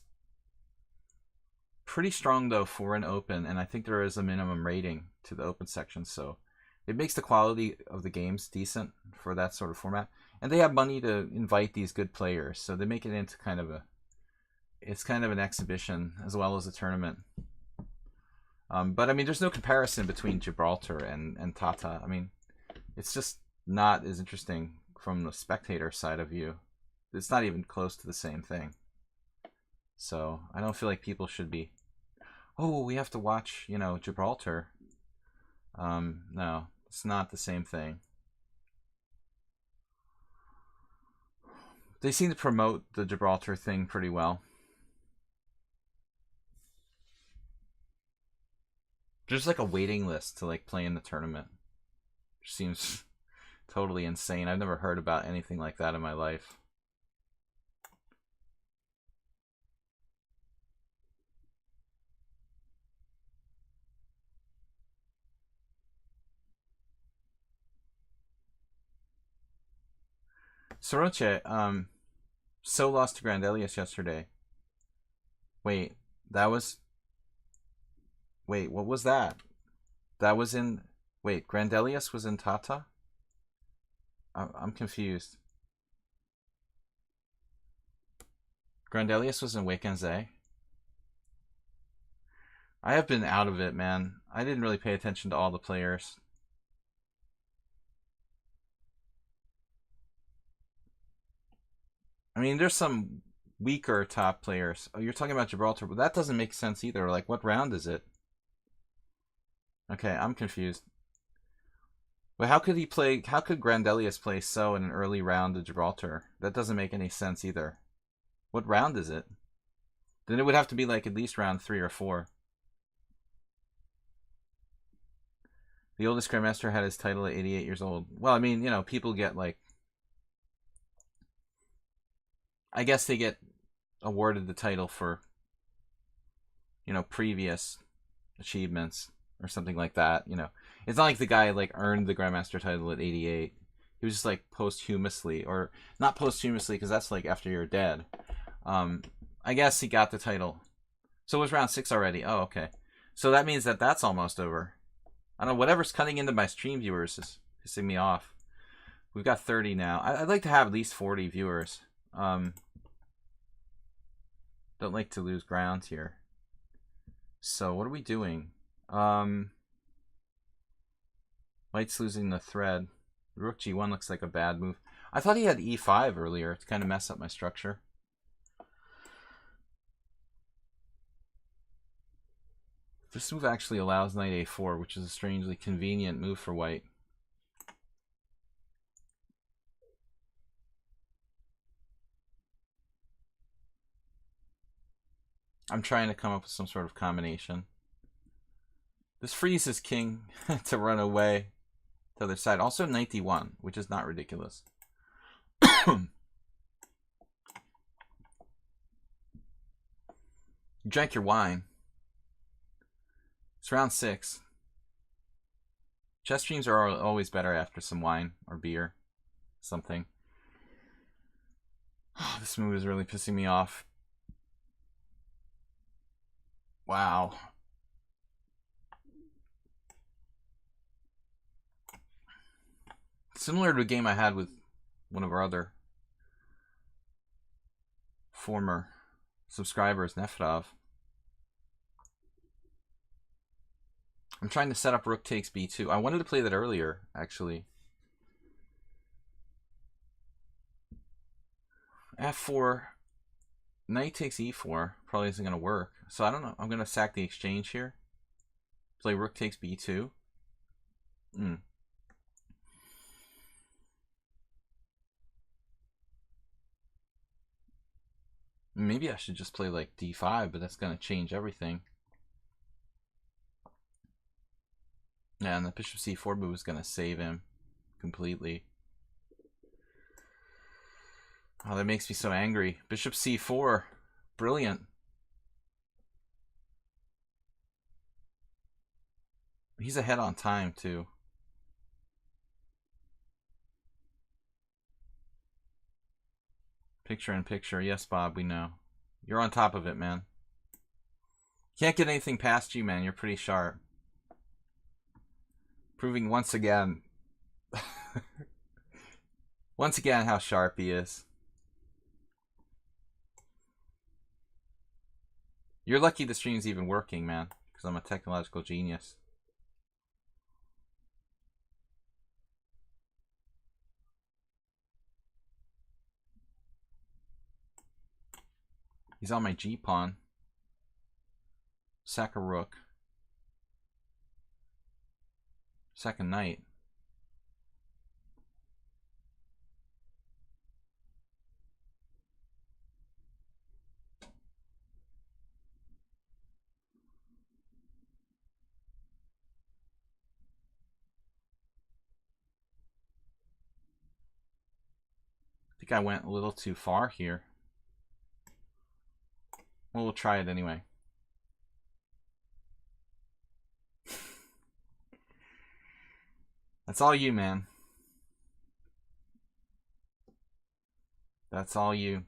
pretty strong though for an open, and I think there is a minimum rating to the open section, so it makes the quality of the games decent for that sort of format. And they have money to invite these good players, so they make it into kind of an exhibition as well as a tournament. But I mean, there's no comparison between Gibraltar and Tata. I mean, it's just not as interesting from the spectator side of view. It's not even close to the same thing. So I don't feel like people should be, oh, we have to watch, Gibraltar. No, it's not the same thing. They seem to promote the Gibraltar thing pretty well. There's like a waiting list to like play in the tournament. Which seems totally insane. I've never heard about anything like that in my life. Soroche, So lost to Grandelius yesterday. Wait, what was that? That was in... Wait, Grandelius was in Tata? I'm confused. Grandelius was in Weikanze? I have been out of it, man. I didn't really pay attention to all the players. I mean, there's some weaker top players. Oh, you're talking about Gibraltar, but that doesn't make sense either. Like, what round is it? Okay, I'm confused. But how could Grandelius play So in an early round of Gibraltar? That doesn't make any sense either. What round is it? Then it would have to be like at least round 3 or 4. The oldest Grandmaster had his title at 88 years old. Well, I mean, people get like... I guess they get awarded the title for, previous achievements or something like that. It's not like the guy like earned the Grandmaster title at 88. He was just like posthumously, or not posthumously because that's like after you're dead. I guess he got the title So it was round 6 already. Oh, okay. So that means that that's almost over. I don't know, whatever's cutting into my stream viewers is pissing me off. We've got 30 now. I'd like to have at least 40 viewers. Don't like to lose ground here. So what are we doing? White's losing the thread. Rook G1 looks like a bad move. I thought he had E5 earlier to kind of mess up my structure. This move actually allows knight A4, which is a strangely convenient move for white. I'm trying to come up with some sort of combination. This frees his king to run away to the other side. Also knight D1, which is not ridiculous. You drank your wine. It's round 6. Chess streams are always better after some wine or beer. Something. Oh, this move is really pissing me off. Wow. Similar to a game I had with one of our other former subscribers, Nefrov. I'm trying to set up rook takes b2. I wanted to play that earlier, actually. f4, knight takes e4 probably isn't going to work. So I don't know. I'm going to sack the exchange here. Play rook takes b2. Maybe I should just play like d5, but that's going to change everything. Yeah, and the bishop c4 move is going to save him completely. Oh, that makes me so angry. Bishop c4. Brilliant. He's ahead on time, too. Picture in picture. Yes, Bob, we know. You're on top of it, man. Can't get anything past you, man. You're pretty sharp. Proving once again... once again how sharp he is. You're lucky the stream's even working, man. Because I'm a technological genius. He's on my G-pawn. Sack a rook. Second knight. I think I went a little too far here. Well, we'll try it anyway. That's all you, man. That's all you.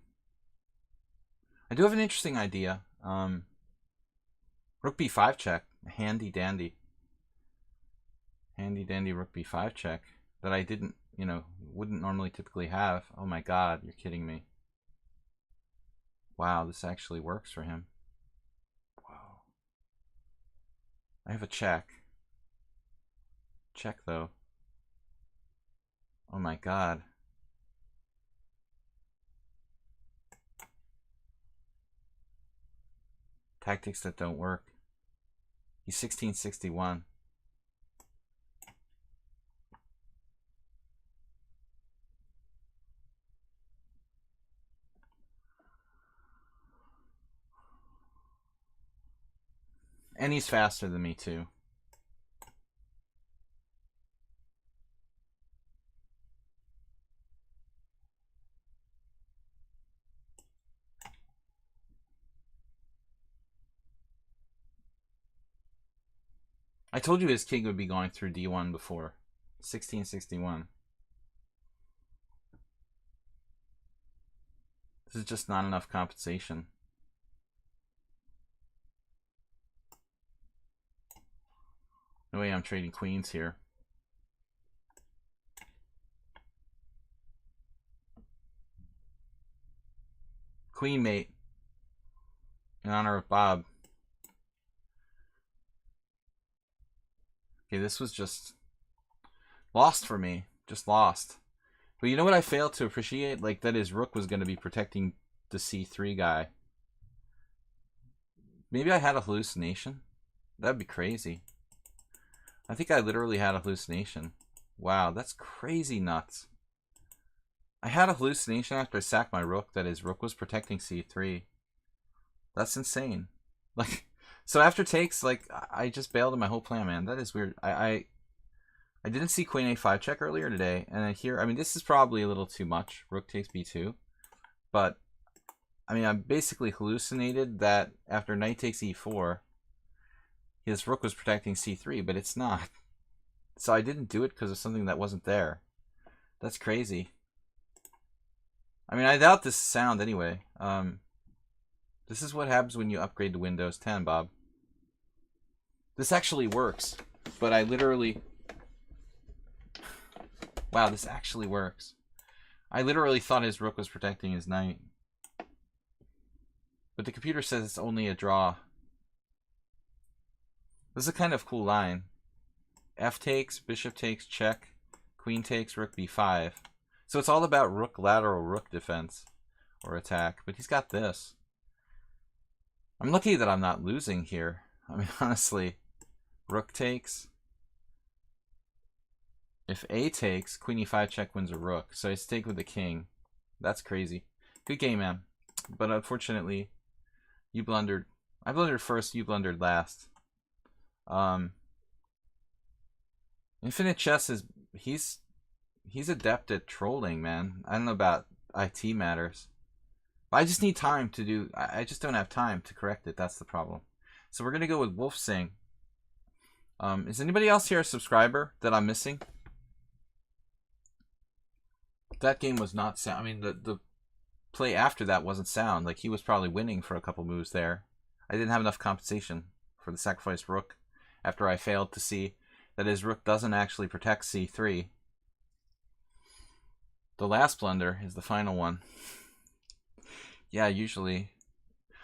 I do have an interesting idea. Rook b5 check. Handy dandy. Handy dandy rook b5 check. That I didn't, you know, wouldn't normally typically have. Oh my god, you're kidding me. Wow, this actually works for him. Wow. I have a check. Check, though. Oh my god. Tactics that don't work. He's 1661. And he's faster than me, too. I told you his king would be going through D1 before. 1661. This is just not enough compensation. No way I'm trading queens here. Queen mate. In honor of Bob. Okay, this was just lost for me. Just lost. But you know what I failed to appreciate? Like, that his rook was going to be protecting the c3 guy. Maybe I had a hallucination? That'd be crazy. I think I literally had a hallucination. Wow, that's crazy nuts. I had a hallucination after I sacked my rook that his rook was protecting c3. That's insane. Like, so after takes, like, I just bailed on my whole plan, man. That is weird. I didn't see queen a5 check earlier today, and I mean, this is probably a little too much. Rook takes b2. But, I mean, I basically hallucinated that after knight takes e4, his rook was protecting c3, but it's not. So I didn't do it because of something that wasn't there. That's crazy. I mean, I doubt this is sound anyway. This is what happens when you upgrade to Windows 10, Bob. This actually works, but I literally... Wow, this actually works. I literally thought his rook was protecting his knight. But the computer says it's only a draw. This is a kind of cool line. F takes, bishop takes, check, queen takes, rook b5. So it's all about rook lateral rook defense or attack. But he's got this. I'm lucky that I'm not losing here. I mean, honestly, rook takes. If a takes, queen e5 check wins a rook. So I stake with the king. That's crazy. Good game, man. But unfortunately, you blundered. I blundered first, you blundered last. Infinite Chess is he's adept at trolling, man. I don't know about IT matters. But I just need time to do. I just don't have time to correct it. That's the problem. So we're gonna go with Wolf Sing. Is anybody else here a subscriber that I'm missing? That game was not sound. I mean, the play after that wasn't sound. Like, he was probably winning for a couple moves there. I didn't have enough compensation for the sacrificed rook after I failed to see that his rook doesn't actually protect c3. The last blunder is the final one. Yeah, usually.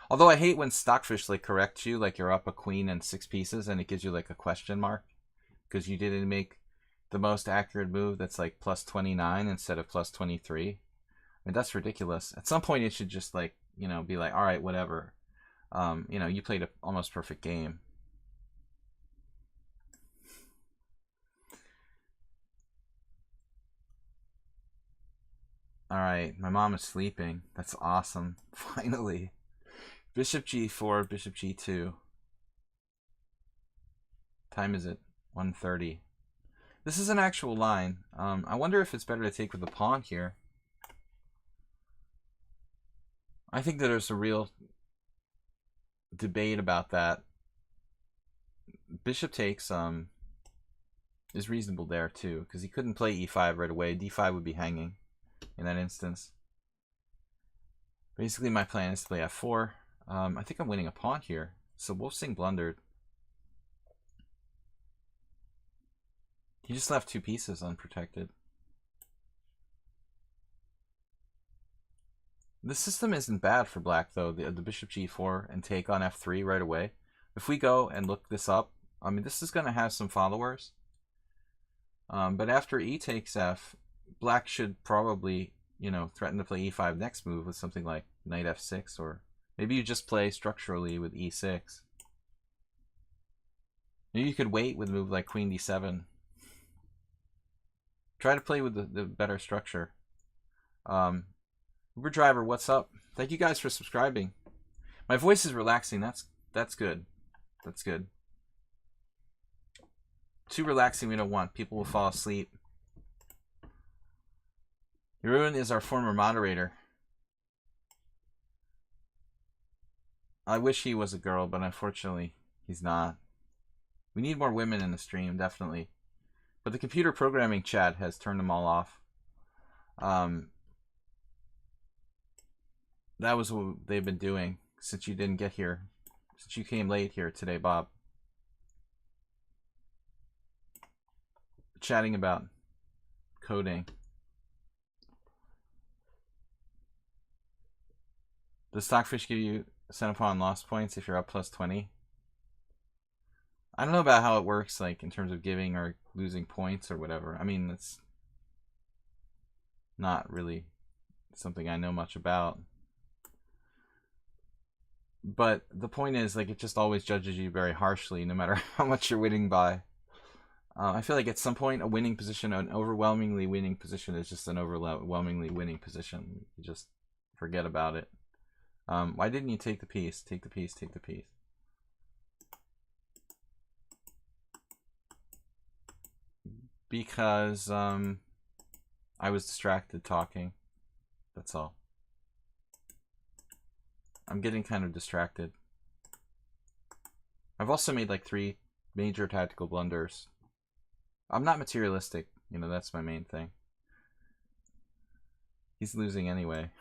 Although I hate when Stockfish like corrects you, like you're up a queen and 6 pieces and it gives you like a question mark because you didn't make the most accurate move that's like plus 29 instead of plus 23. I mean, that's ridiculous. At some point it should just like, you know, be like, all right, whatever. You know, you played an almost perfect game. All right, my mom is sleeping. That's awesome. Finally. Bishop g4, bishop g2. Time is it? 1:30. This is an actual line. I wonder if it's better to take with the pawn here. I think that there's a real debate about that. Bishop takes is reasonable there too, because he couldn't play e5 right away. d5 would be hanging in that instance. Basically, my plan is to play f4. I think I'm winning a pawn here. So Wolf Sing blundered. He just left 2 pieces unprotected. This system isn't bad for black, though. The bishop g4 and take on f3 right away. If we go and look this up, I mean, this is going to have some followers. But after e takes f, black should probably, you know, threaten to play e5 next move with something like knight f6, or maybe you just play structurally with e6. Maybe you could wait with a move like queen d7. Try to play with the better structure. Uber Driver, what's up? Thank you guys for subscribing. My voice is relaxing. That's good. That's good. Too relaxing we don't want. People will fall asleep. Jeroen is our former moderator. I wish he was a girl, but unfortunately he's not. We need more women in the stream, definitely. But the computer programming chat has turned them all off. That was what they've been doing since you didn't get here. Since you came late here today, Bob. chatting about coding. Does Stockfish give you cent upon loss points if you're up plus 20? I don't know about how it works, like in terms of giving or losing points or whatever. I mean, it's not really something I know much about. But the point is, like, it just always judges you very harshly, no matter how much you're winning by. I feel like at some point, a winning position, an overwhelmingly winning position, is just an overwhelmingly winning position. You just forget about it. Why didn't you take the piece? Take the piece, take the piece. Because I was distracted talking. That's all. I'm getting kind of distracted. I've also made like 3 major tactical blunders. I'm not materialistic, you know, that's my main thing. He's losing anyway.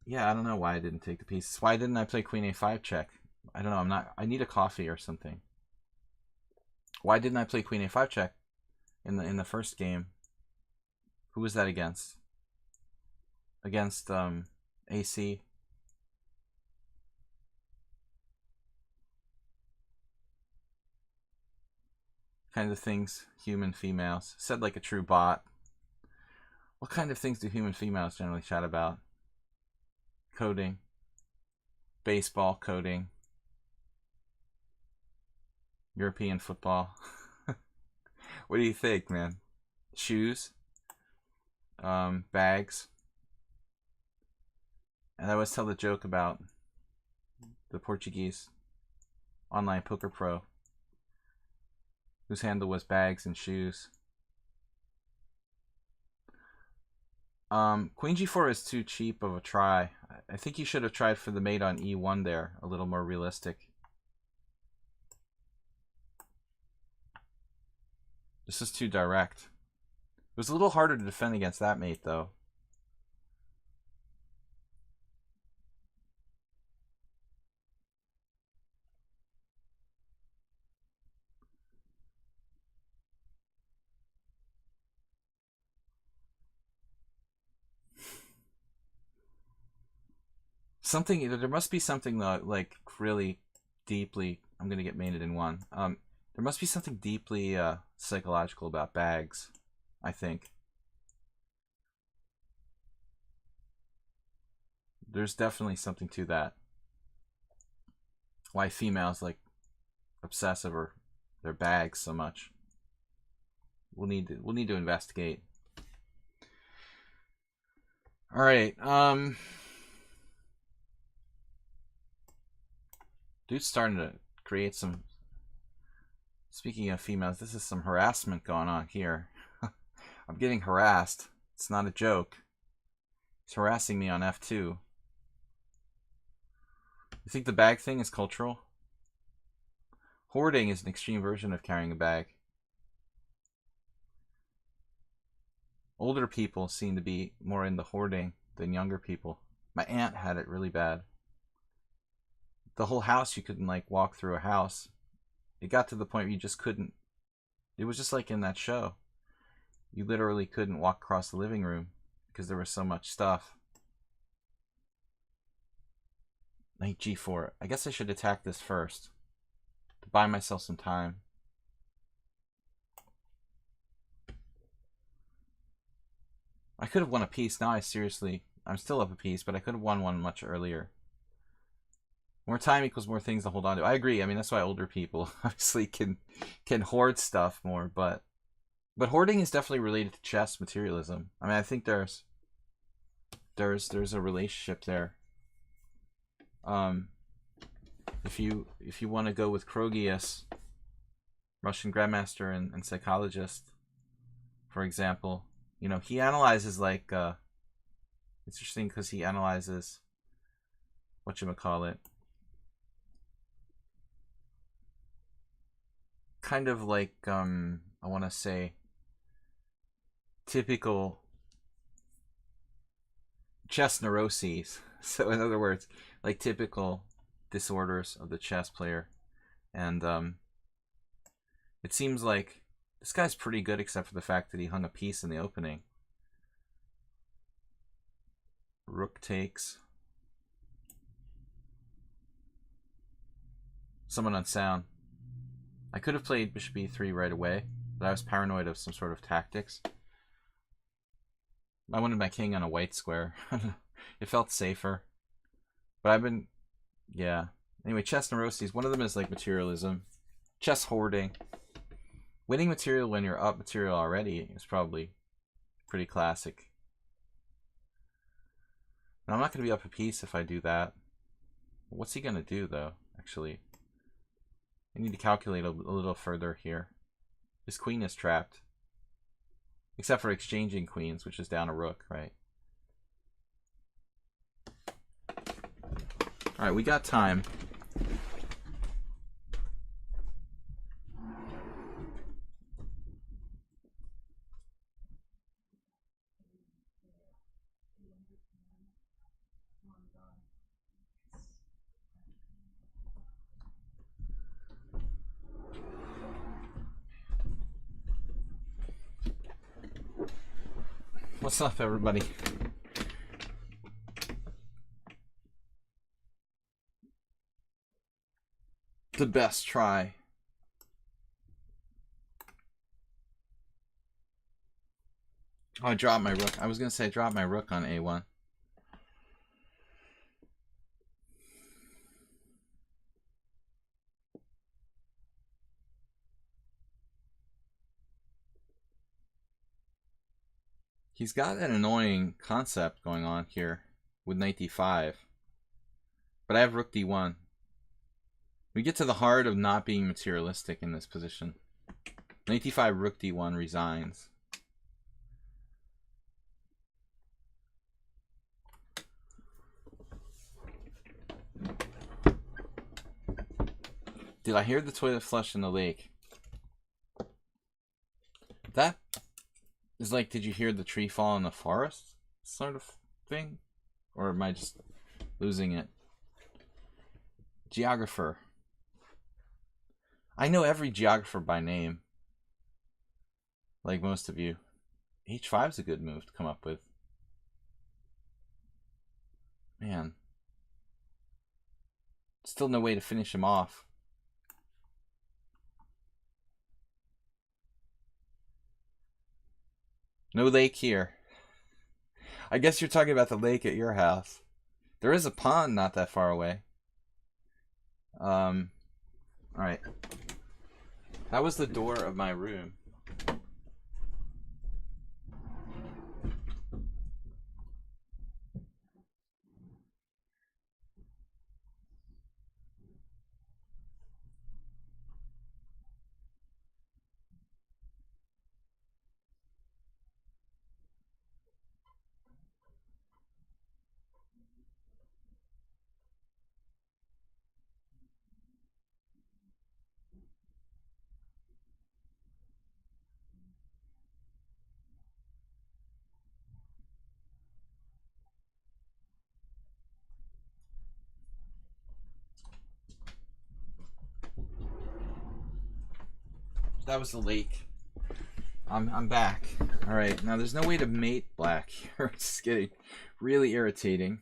Yeah, I don't know why I didn't take the piece. Why didn't I play Queen A5 check? I don't know, I need a coffee or something. Why didn't I play Queen A5 check in the first game? Who was that against? Against AC. Kind of things human females. Said like a true bot. What kind of things do human females generally chat about? Coding. Baseball, coding. European football. What do you think, man? Shoes. Bags. And I always tell the joke about the Portuguese online poker pro whose handle was bags and shoes. Queen G4 is too cheap of a try. I think you should have tried for the mate on E1 there, a little more realistic. This is too direct. It was a little harder to defend against that mate, though. Something, there must be something though, like really deeply, I'm gonna get mated in 1. There must be something deeply psychological about bags, I think. There's definitely something to that. Why females like obsess over their bags so much. We'll need to investigate. All right. Dude's starting to create some. Speaking of females, this is some harassment going on here. I'm getting harassed. It's not a joke. He's harassing me on F2. You think the bag thing is cultural? Hoarding is an extreme version of carrying a bag. Older people seem to be more into hoarding than younger people. My aunt had it really bad. The whole house, you couldn't like walk through a house. It got to the point where you just couldn't. It was just like in that show. You literally couldn't walk across the living room because there was so much stuff. Knight G4. I guess I should attack this first to buy myself some time. I could have won a piece. Now I'm still up a piece, but I could have won one much earlier. More time equals more things to hold on to. I agree. I mean, that's why older people obviously can hoard stuff more, but hoarding is definitely related to chess materialism. I mean, I think there's a relationship there. If you want to go with Krogius, Russian grandmaster and psychologist, for example, you know, he analyzes like it's interesting because he analyzes whatchamacallit, kind of like I want to say typical chess neuroses. So in other words, like typical disorders of the chess player, and It seems like this guy's pretty good except for the fact that he hung a piece in the opening. Rook takes. Somewhat unsound. I could have played bishop e3 right away, but I was paranoid of some sort of tactics. I wanted my king on a white square. It felt safer. But I've been... yeah. Anyway, chess neuroses. One of them is like materialism. Chess hoarding. Winning material when you're up material already is probably pretty classic. And I'm not going to be up a piece if I do that. What's he going to do, though, actually? I need to calculate a little further here. His queen is trapped. Except for exchanging queens, which is down a rook, right? Alright, we got time. What's up, everybody? The best try. Oh, I dropped my rook. I was going to say I dropped my rook on A1. He's got an annoying concept going on here with knight d5. But I have rook d1. We get to the heart of not being materialistic in this position. Knight d5, rook d1 resigns. Did I hear the toilet flush in the lake? That is like, did you hear the tree fall in the forest sort of thing? Or am I just losing it? Geographer. I know every geographer by name. Like most of you. H5 is a good move to come up with. Man. Still no way to finish him off. No lake here. I guess you're talking about the lake at your house. There is a pond not that far away. Alright. That was the door of my room. That was the lake. I'm back. All right, now there's no way to mate black here. It's getting really irritating.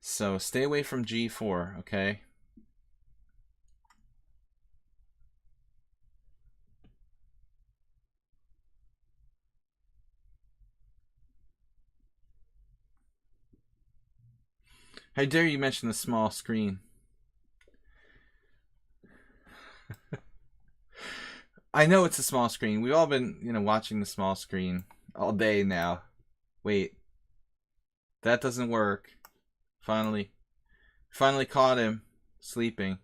So stay away from G4, okay? How dare you mention the small screen? I know it's a small screen. We've all been, watching the small screen all day now. Wait. That doesn't work. Finally caught him sleeping.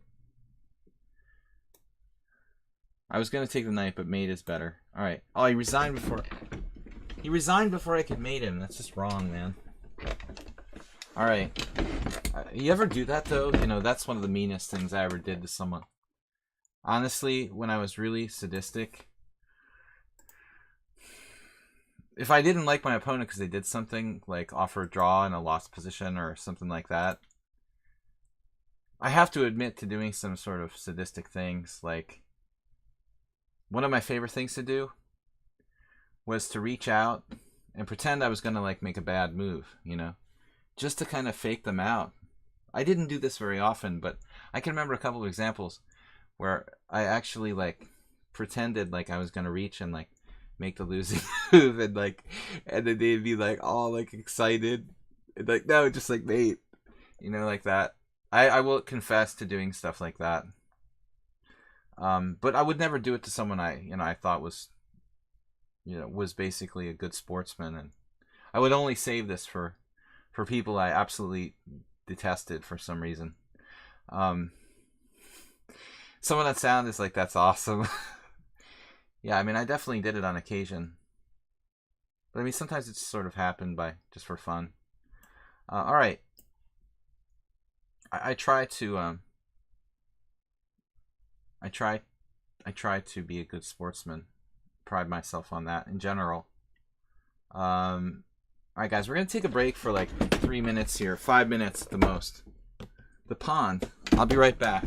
I was going to take the knight, but mate is better. All right. Oh, he resigned before I could mate him. That's just wrong, man. All right. You ever do that, though? That's one of the meanest things I ever did to someone. Honestly, when I was really sadistic, if I didn't like my opponent because they did something like offer a draw in a lost position or something like that, I have to admit to doing some sort of sadistic things. Like, one of my favorite things to do was to reach out and pretend I was gonna like make a bad move, you know, just to kind of fake them out. I didn't do this very often, but I can remember a couple of examples where I actually like pretended like I was gonna reach and like make the losing move, and then they'd be like all like excited, and, like, no, just like mate, you know, like that. I will confess to doing stuff like that. But I would never do it to someone I thought was was basically a good sportsman, and I would only save this for people I absolutely detested for some reason. Um, some of that sound is like, that's awesome. Yeah, I mean, I definitely did it on occasion, but I mean, sometimes it just sort of happened by just for fun. All right, I try to I try I try to be a good sportsman. Pride myself on that in general. All right, guys, we're gonna take a break for like 3 minutes here, 5 minutes at the most. The pond. I'll be right back.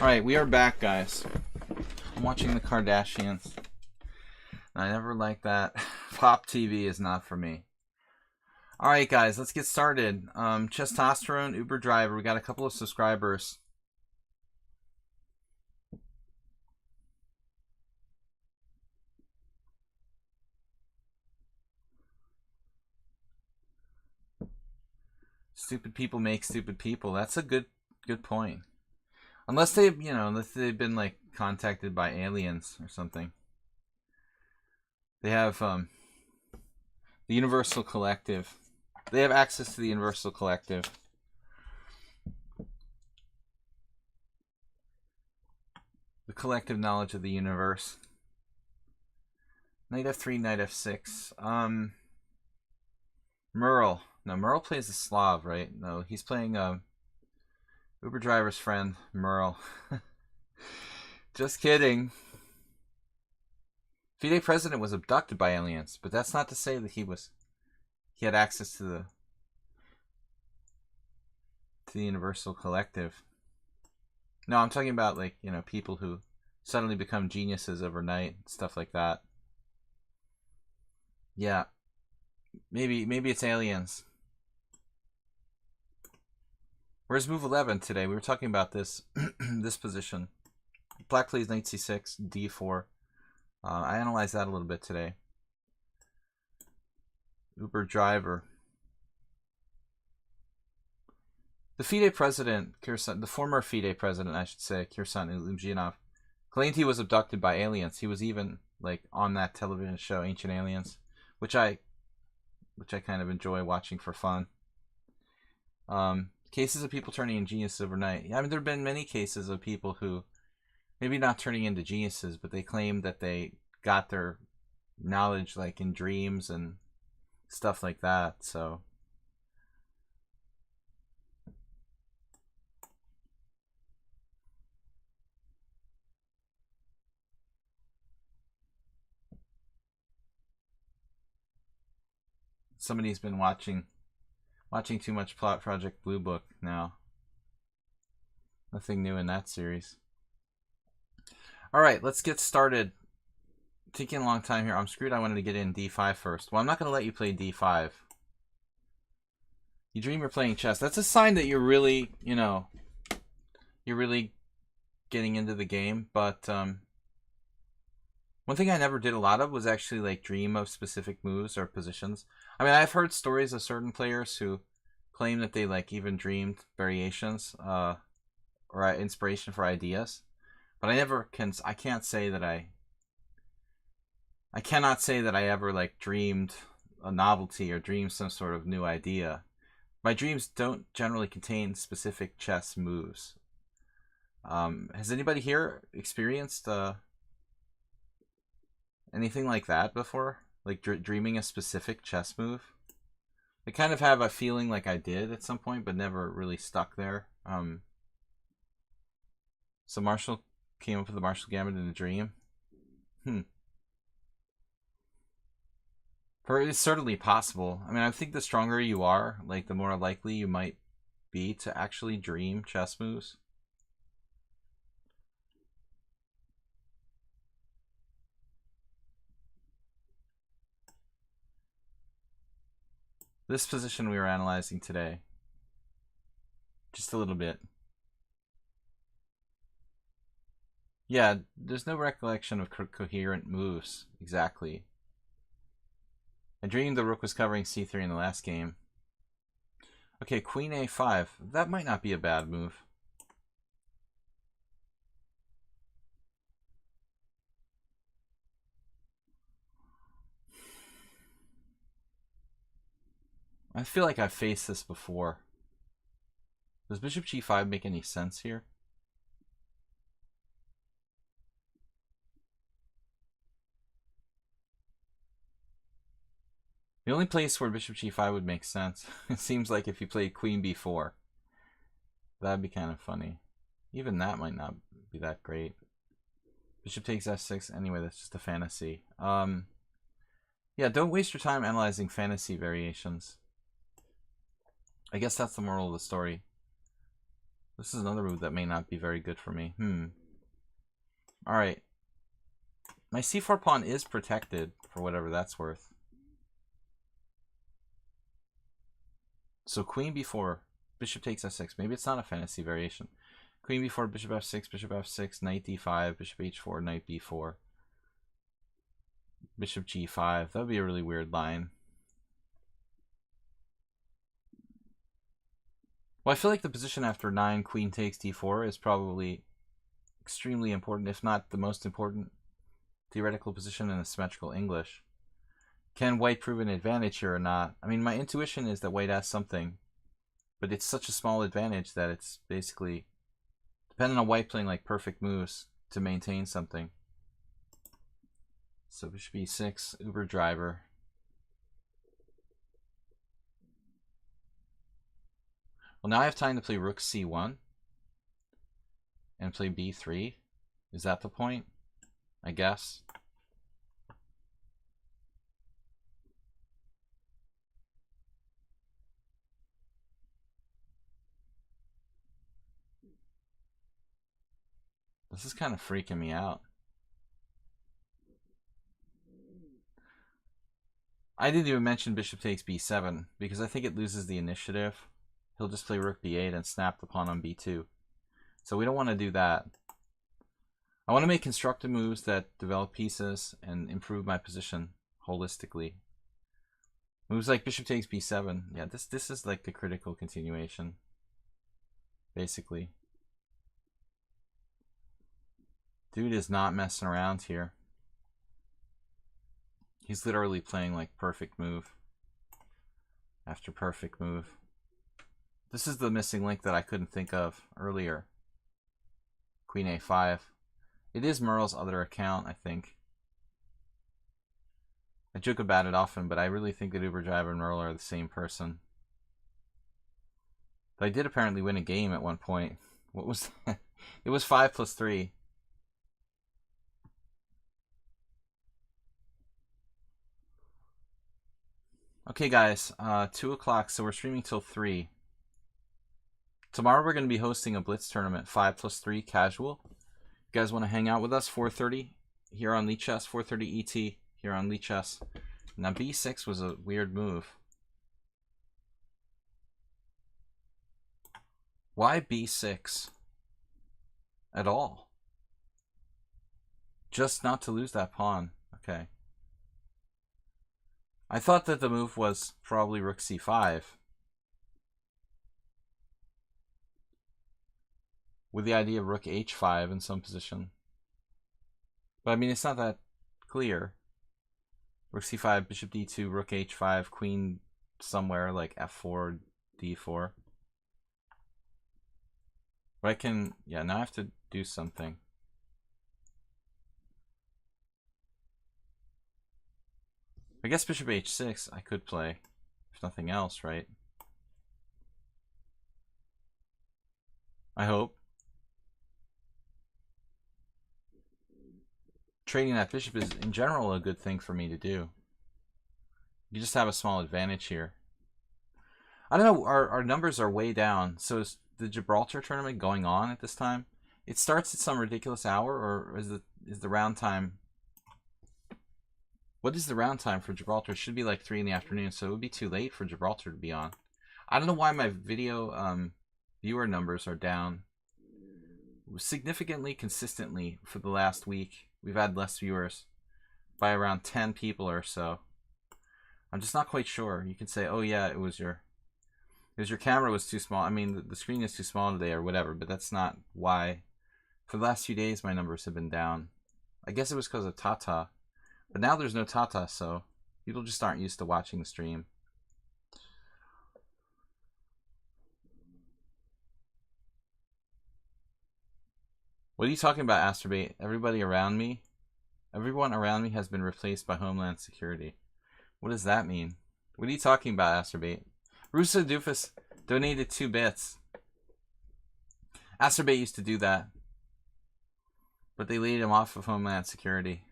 Alright, we are back, guys. I'm watching the Kardashians. I never liked that. Pop TV is not for me. Alright, guys, let's get started. Testosterone, Uber driver. We got a couple of subscribers. Stupid people make stupid people. That's a good point. Unless they've been like contacted by aliens or something. They have the Universal Collective. They have access to the Universal Collective. The collective knowledge of the universe. Knight f3, knight f6. Merle. No, Merle plays the Slav, right? No, he's playing Uber driver's friend, Merle. Just kidding. Fide President was abducted by aliens, but that's not to say that he had access to the Universal Collective. No, I'm talking about like, people who suddenly become geniuses overnight, stuff like that. Yeah. Maybe it's aliens. Where's move 11 today? We were talking about this this position. Black plays knight c6, d4. I analyzed that a little bit today. Uber driver. The FIDE president, the former FIDE president, I should say, Kirsan Ilumzhinov, claimed he was abducted by aliens. He was even like on that television show, Ancient Aliens, which I kind of enjoy watching for fun. Cases of people turning into geniuses overnight. I mean, there have been many cases of people who maybe not turning into geniuses, but they claim that they got their knowledge like in dreams and stuff like that. So somebody's been watching too much Plot Project Blue Book now. Nothing new in that series. Alright, let's get started. Taking a long time here. I'm screwed. I wanted to get in d5 first. Well, I'm not going to let you play d5. You dream you're playing chess. That's a sign that you're really, you're really getting into the game. But one thing I never did a lot of was actually like dream of specific moves or positions. I mean, I've heard stories of certain players who claim that they like even dreamed variations or inspiration for ideas, but I can't say that I cannot say that I ever like dreamed a novelty or dreamed some sort of new idea. My dreams don't generally contain specific chess moves. Has anybody here experienced anything like that before? Like dreaming a specific chess move? I kind of have a feeling like I did at some point, but never really stuck there. So Marshall came up with the Marshall Gambit in a dream. It's certainly possible. I mean, I think the stronger you are, like the more likely you might be to actually dream chess moves. This position we were analyzing today. Just a little bit. Yeah, there's no recollection of coherent moves, exactly. I dreamed the rook was covering c3 in the last game. Okay, queen a5. That might not be a bad move. I feel like I've faced this before. Does bishop g5 make any sense here? The only place where bishop g5 would make sense, it seems like if you played queen b4. That'd be kind of funny. Even that might not be that great. Bishop takes f6. Anyway, that's just a fantasy. Yeah, don't waste your time analyzing fantasy variations. I guess that's the moral of the story. This is another move that may not be very good for me. Alright. My c4 pawn is protected, for whatever that's worth. So queen b4, bishop takes f6. Maybe it's not a fantasy variation. Queen b4, bishop f6, knight d5, bishop h4, knight b4. Bishop g5. That would be a really weird line. Well, I feel like the position after 9, queen takes d4 is probably extremely important, if not the most important theoretical position in a symmetrical English. Can white prove an advantage here or not? I mean, my intuition is that white has something, but it's such a small advantage that it's basically dependent on white playing like perfect moves to maintain something. So bishop e6, Uber driver. Well, now I have time to play rook c1 and play b3. Is that the point? I guess. This is kind of freaking me out. I didn't even mention bishop takes b7 because I think it loses the initiative. He'll just play rook b8 and snap the pawn on b2. So we don't want to do that. I want to make constructive moves that develop pieces and improve my position holistically. Moves like bishop takes b7. Yeah, this is like the critical continuation, basically. Dude is not messing around here. He's literally playing like perfect move after perfect move. This is the missing link that I couldn't think of earlier. Queen a5. It is Merle's other account, I think. I joke about it often, but I really think that Uber Driver and Merle are the same person. But I did apparently win a game at one point. What was that? It was 5+3. Okay, guys, 2 o'clock, so we're streaming till 3. Tomorrow we're going to be hosting a blitz tournament, 5+3 casual. You guys want to hang out with us? 4:30 here on Lichess, 4:30 ET here on Lichess. Now b6 was a weird move. Why b6 at all? Just not to lose that pawn. Okay. I thought that the move was probably rook c5. With the idea of rook h5 in some position. But I mean, it's not that clear. Rook c5, bishop d2, rook h5, queen somewhere like f4, d4. But I can, yeah, now I have to do something. I guess bishop h6 I could play, if nothing else, right? I hope. Trading that bishop is, in general, a good thing for me to do. You just have a small advantage here. I don't know, our numbers are way down. So is the Gibraltar tournament going on at this time? It starts at some ridiculous hour, or is the round time... What is the round time for Gibraltar? It should be like 3 in the afternoon, so it would be too late for Gibraltar to be on. I don't know why my video viewer numbers are down significantly, consistently for the last week. We've had less viewers by around 10 people or so. I'm just not quite sure. You can say, oh yeah, it was your camera was too small. I mean, the screen is too small today or whatever, but that's not why. For the last few days, my numbers have been down. I guess it was because of Tata. But now there's no Tata, so people just aren't used to watching the stream. What are you talking about, Astrobate? Everyone around me has been replaced by Homeland Security. What does that mean? What are you talking about, Astrobate? Russo Doofus donated 2 bits. Astrobate used to do that, but they laid him off of Homeland Security.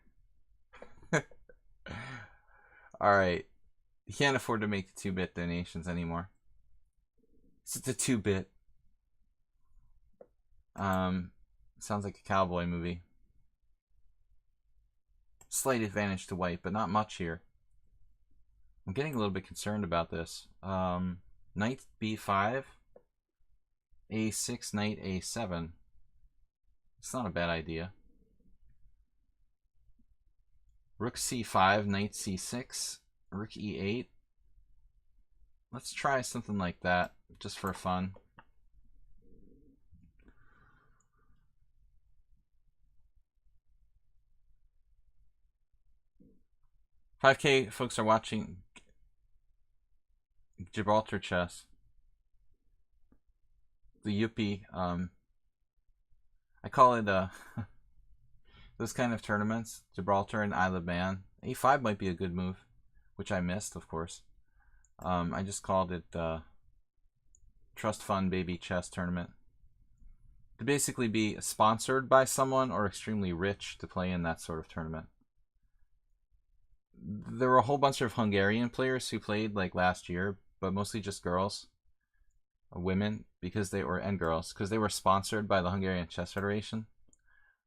Alright. You can't afford to make the 2-bit donations anymore. It's a 2-bit. Sounds like a cowboy movie. Slight advantage to white, but not much here. I'm getting a little bit concerned about this. Knight b5, a6, knight a7. It's not a bad idea. Rook c5, knight c6, rook e8. Let's try something like that, just for fun. $5K folks are watching Gibraltar chess. The Yuppie, I call it those kind of tournaments, Gibraltar and Isle of Man. A5 might be a good move, which I missed, of course. I just called it Trust Fund Baby Chess Tournament. To basically be sponsored by someone or extremely rich to play in that sort of tournament. There were a whole bunch of Hungarian players who played like last year, but mostly just girls, women, because they were, and girls, because they were sponsored by the Hungarian Chess Federation.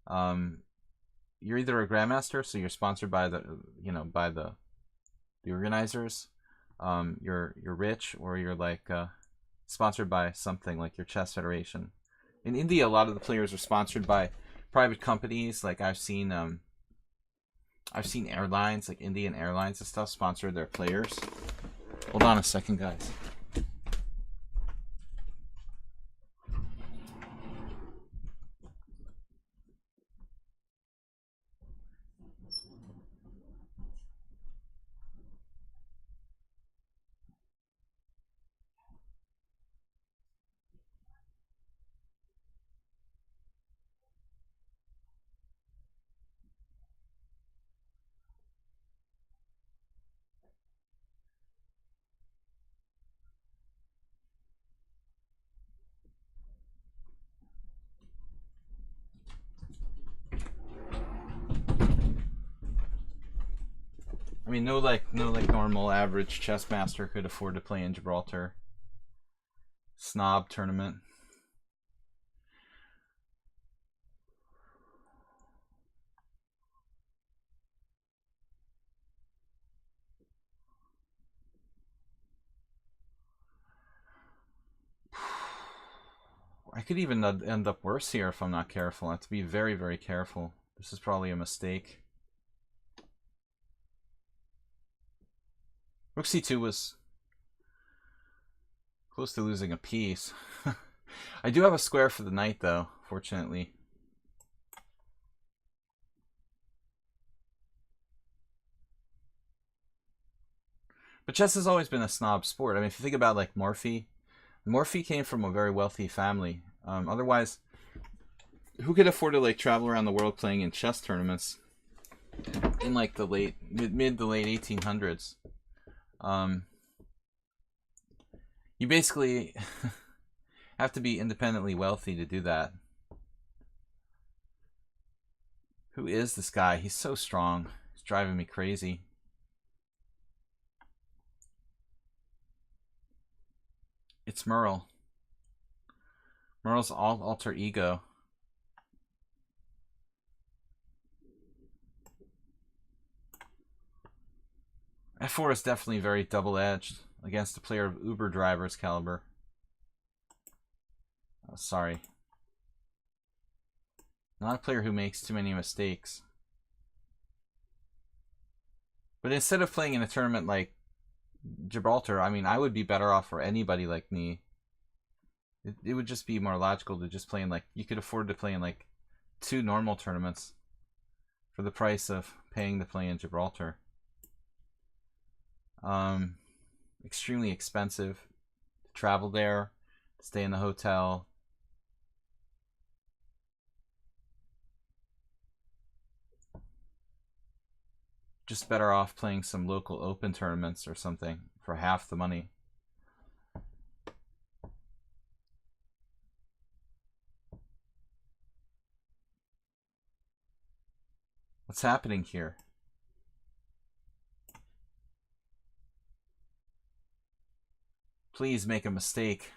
You're either a grandmaster, so you're sponsored by the, by the organizers. You're rich, or you're like sponsored by something like your chess federation. In India, a lot of the players are sponsored by private companies. Like I've seen airlines, like Indian Airlines and stuff, sponsor their players. Hold on a second, guys. I mean, no normal average chess master could afford to play in Gibraltar. Snob tournament. I could even end up worse here if I'm not careful. I have to be very, very careful. This is probably a mistake. Rook c2 was close to losing a piece. I do have a square for the knight, though, fortunately. But chess has always been a snob sport. I mean, if you think about, like, Morphy came from a very wealthy family. Otherwise, who could afford to, like, travel around the world playing in chess tournaments in, like, the mid to late 1800s? You basically have to be independently wealthy to do that. Who is this guy? He's so strong. He's driving me crazy. It's Merle. Merle's alter ego. F4 is definitely very double-edged against a player of Uber driver's caliber. Oh, sorry. Not a player who makes too many mistakes. But instead of playing in a tournament like Gibraltar, I mean, I would be better off for anybody like me. It would just be more logical to just play in, like, you could afford to play in, like, 2 normal tournaments for the price of paying to play in Gibraltar. Extremely expensive to travel there, to stay in the hotel. Just better off playing some local open tournaments or something for half the money. What's happening here? Please make a mistake.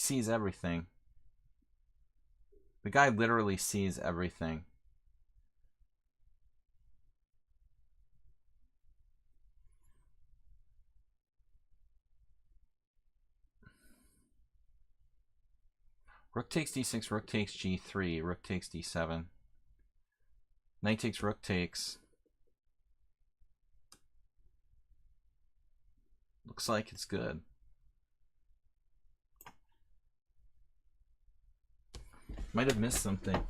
sees everything. The guy literally sees everything. Rook takes d6, rook takes g3, rook takes d7. Knight takes, rook takes. Looks like it's good. Might have missed something.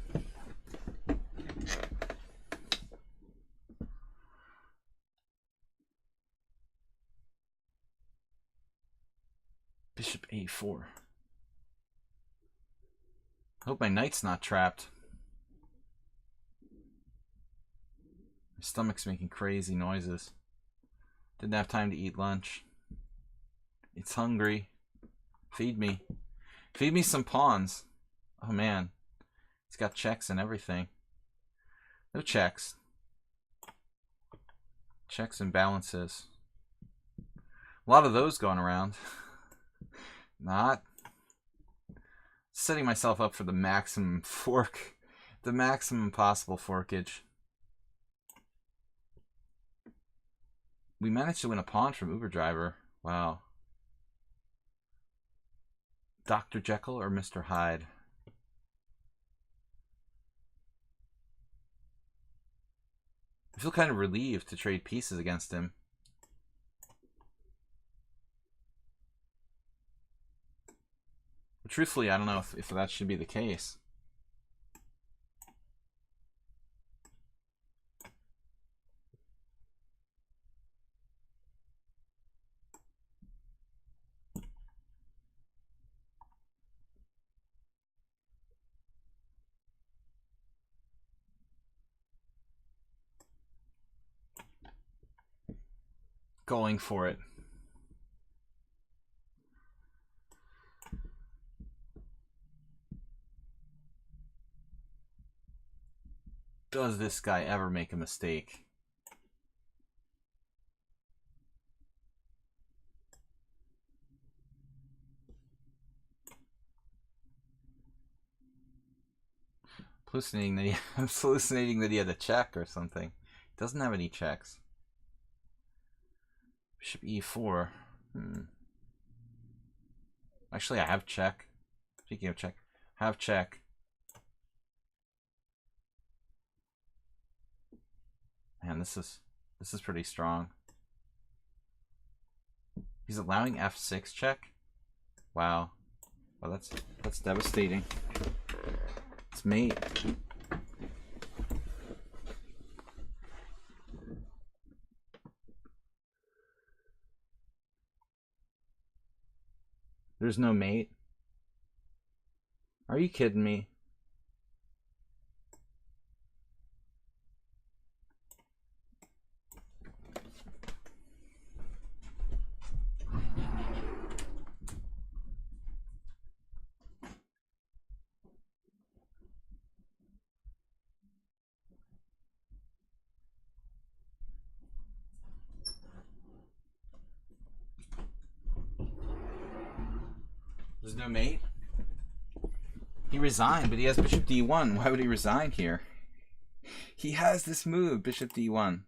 Bishop a4. Hope my knight's not trapped. My stomach's making crazy noises. Didn't have time to eat lunch. It's hungry. Feed me. Feed me some pawns. Oh man. It's got checks and everything. No checks. Checks and balances. A lot of those going around. Not. Setting myself up for the maximum fork. The maximum possible forkage. We managed to win a pawn from Uber Driver. Wow. Dr. Jekyll or Mr. Hyde? I feel kind of relieved to trade pieces against him. But truthfully, I don't know if that should be the case. Going for it. Does this guy ever make a mistake? I'm hallucinating that he had a check or something. He doesn't have any checks. Bishop e4. Actually, I have check. Speaking of check, I have check. Man, this is pretty strong. He's allowing f6 check. Wow. Well, that's devastating. It's mate. There's no mate. Are you kidding me? There's no mate? He resigned, but he has bishop d1. Why would he resign here? He has this move, bishop d1.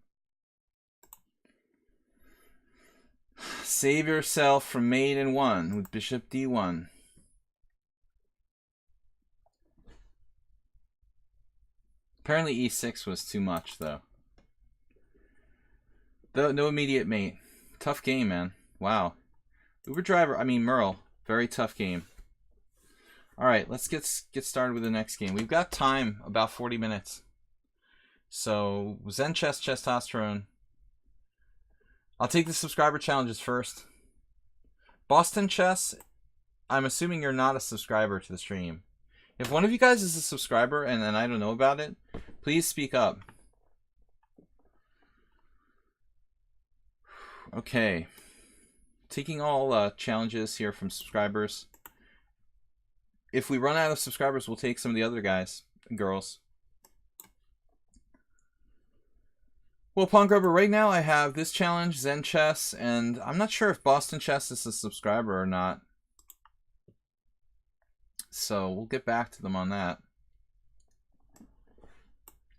Save yourself from mate in 1 with bishop d1. Apparently e6 was too much, though. No immediate mate. Tough game, man. Wow. Uber Driver, I mean Merle. Very tough game. All right, let's get started with the next game. We've got time, about 40 minutes. So, Zen Chess, Chesstosterone. I'll take the subscriber challenges first. Boston Chess, I'm assuming you're not a subscriber to the stream. If one of you guys is a subscriber and I don't know about it, please speak up. Okay. Taking all challenges here from subscribers. If we run out of subscribers, we'll take some of the other guys and girls. Well, Pawn Grubber, right now I have this challenge, Zen Chess, and I'm not sure if Boston Chess is a subscriber or not. so we'll get back to them on that.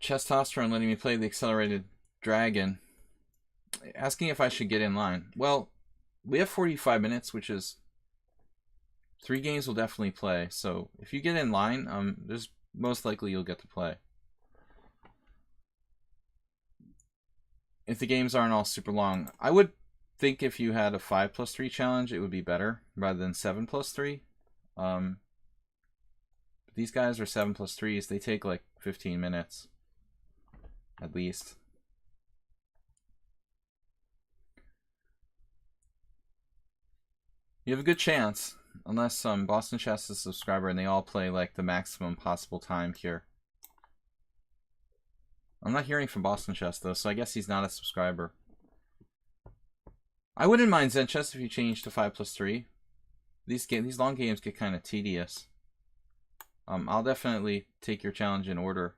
Testosterone letting me play the accelerated dragon. Asking if I should get in line. Well, we have 45 minutes, which is 3 games we'll definitely play. So if you get in line, there's most likely you'll get to play. If the games aren't all super long, I would think if you had a 5+3 challenge, it would be better rather than 7+3. These guys are 7+3s. They take like 15 minutes at least. You have a good chance, unless Boston Chess is a subscriber and they all play like the maximum possible time here. I'm not hearing from Boston Chess though, so I guess he's not a subscriber. I wouldn't mind Zen Chess if you change to 5+3. These long games get kind of tedious. I'll definitely take your challenge in order.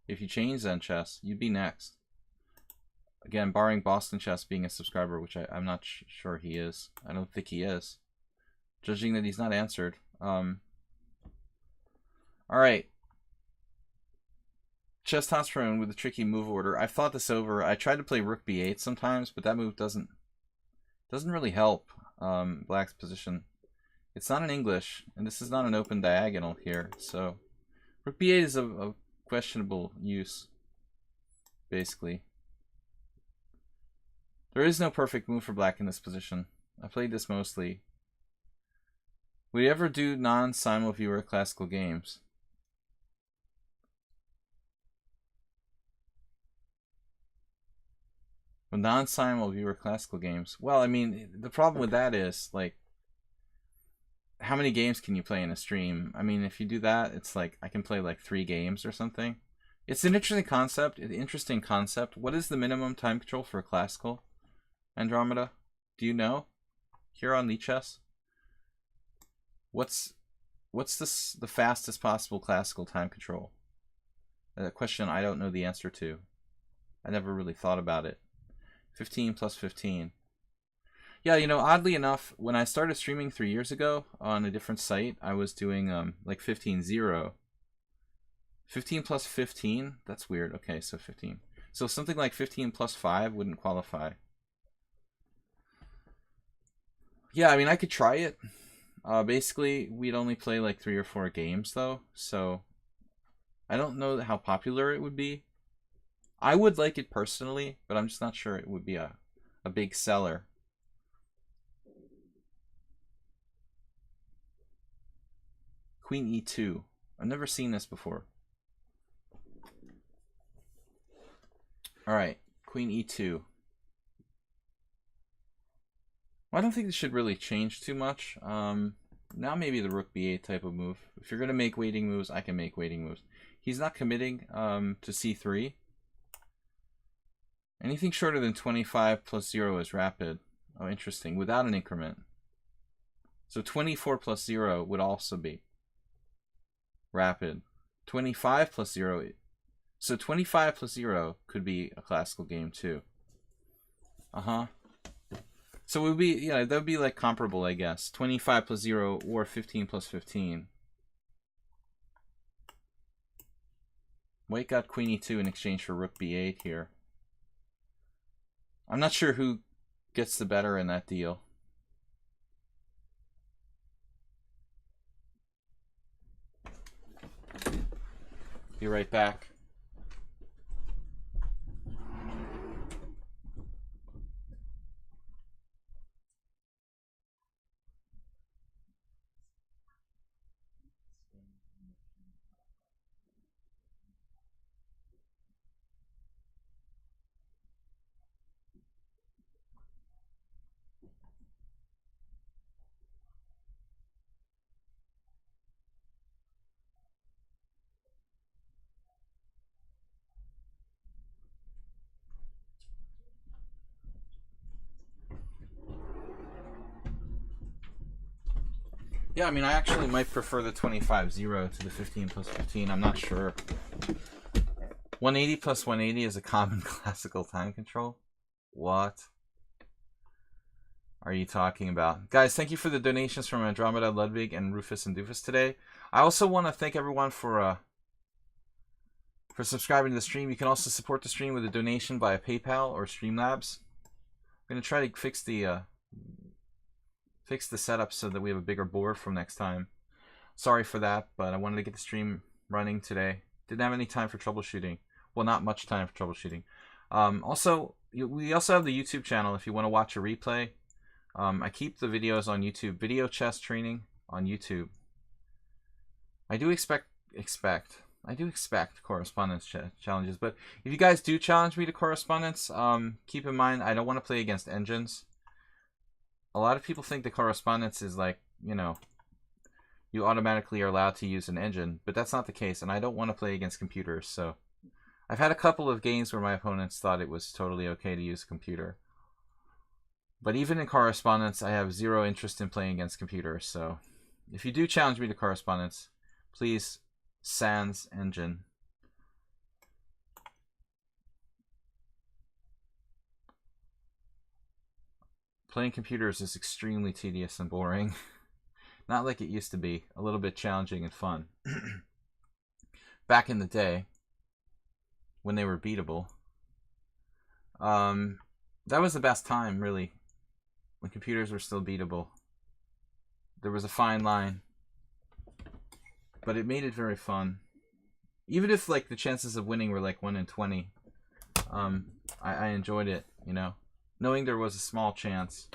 If you change Zen Chess, you'd be next. Again, barring Boston Chess being a subscriber, which I'm not sure he is. I don't think he is. Judging that he's not answered. Alright. Testosterone with a tricky move order. I've thought this over. I tried to play Rook B8 sometimes, but that move doesn't really help Black's position. It's not in English, and this is not an open diagonal here, so Rook B8 is a questionable use, basically. There is no perfect move for Black in this position. I played this mostly. Would you ever do non-simul viewer classical games? Well, non-simul viewer classical games. Well, I mean, the problem with that is, like, how many games can you play in a stream? I mean, if you do that, it's like, I can play like 3 games or something. It's an interesting concept. What is the minimum time control for a classical Andromeda? Do you know? Here on Lichess? What's the fastest possible classical time control? A question I don't know the answer to. I never really thought about it. 15 plus 15. Yeah, you know, oddly enough, when I started streaming 3 years ago on a different site, I was doing like 15-0. 15 plus 15? That's weird. Okay, so 15. So something like 15 plus 5 wouldn't qualify. Yeah, I mean, I could try it. Basically, we'd only play like 3 or 4 games, though. So I don't know how popular it would be. I would like it personally, but I'm just not sure it would be a big seller. Queen E2. I've never seen this before. Alright, Queen E2. Well, I don't think this should really change too much. Now maybe the Rook B8 type of move. If you're going to make waiting moves, I can make waiting moves. He's not committing to C3. Anything shorter than 25 plus 0 is rapid. Oh, interesting. Without an increment. So 24 plus 0 would also be rapid. 25 plus 0. So 25 plus 0 could be a classical game too. Uh-huh. So it would be, yeah, that would be like comparable, I guess. 25 plus 0 or 15 plus 15. White got Queen E2 in exchange for Rook B8 here. I'm not sure who gets the better in that deal. Be right back. Yeah, I mean, I actually might prefer the 25-0 to the 15 plus 15. I'm not sure. 180 plus 180 is a common classical time control? What? are you talking about? Guys, thank you for the donations from Andromeda, Ludwig, and Rufus and Doofus today. I also want to thank everyone for subscribing to the stream. You can also support the stream with a donation via PayPal or Streamlabs. I'm going to try to fix the setup so that we have a bigger board from next time. Sorry for that, but I wanted to get the stream running today. Didn't have any time for troubleshooting. Well, not much time for troubleshooting. We also have the YouTube channel if you want to watch a replay. I keep the videos on YouTube. Video chess training on YouTube. I do expect correspondence challenges, but if you guys do challenge me to correspondence, keep in mind I don't want to play against engines. A lot of people think the correspondence is like, you know, you automatically are allowed to use an engine, but that's not the case, and I don't want to play against computers. So I've had a couple of games where my opponents thought it was totally okay to use a computer. But even in correspondence, I have zero interest in playing against computers. So if you do challenge me to correspondence, please sans engine. Playing computers is extremely tedious and boring. Not like it used to be. A little bit challenging and fun. Back in the day, when they were beatable. That was the best time, really. When computers were still beatable. There was a fine line. But it made it very fun. Even if like the chances of winning were like 1 in 20. I enjoyed it, you know. Knowing there was a small chance.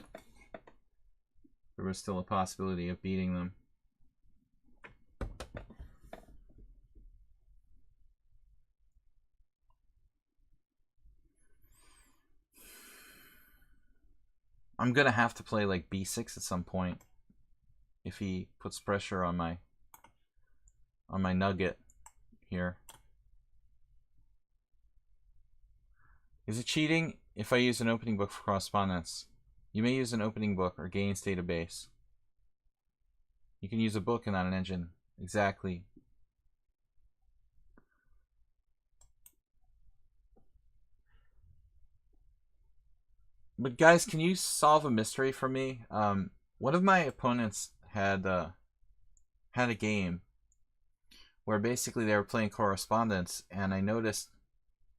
There was still a possibility of beating them. I'm gonna have to play like b6 at some point if he puts pressure on my nugget here. Is it cheating if I use an opening book for correspondence? You may use an opening book or gains database. You can use a book and not an engine. Exactly. But guys, can you solve a mystery for me? One of my opponents had a game where basically they were playing correspondence, and I noticed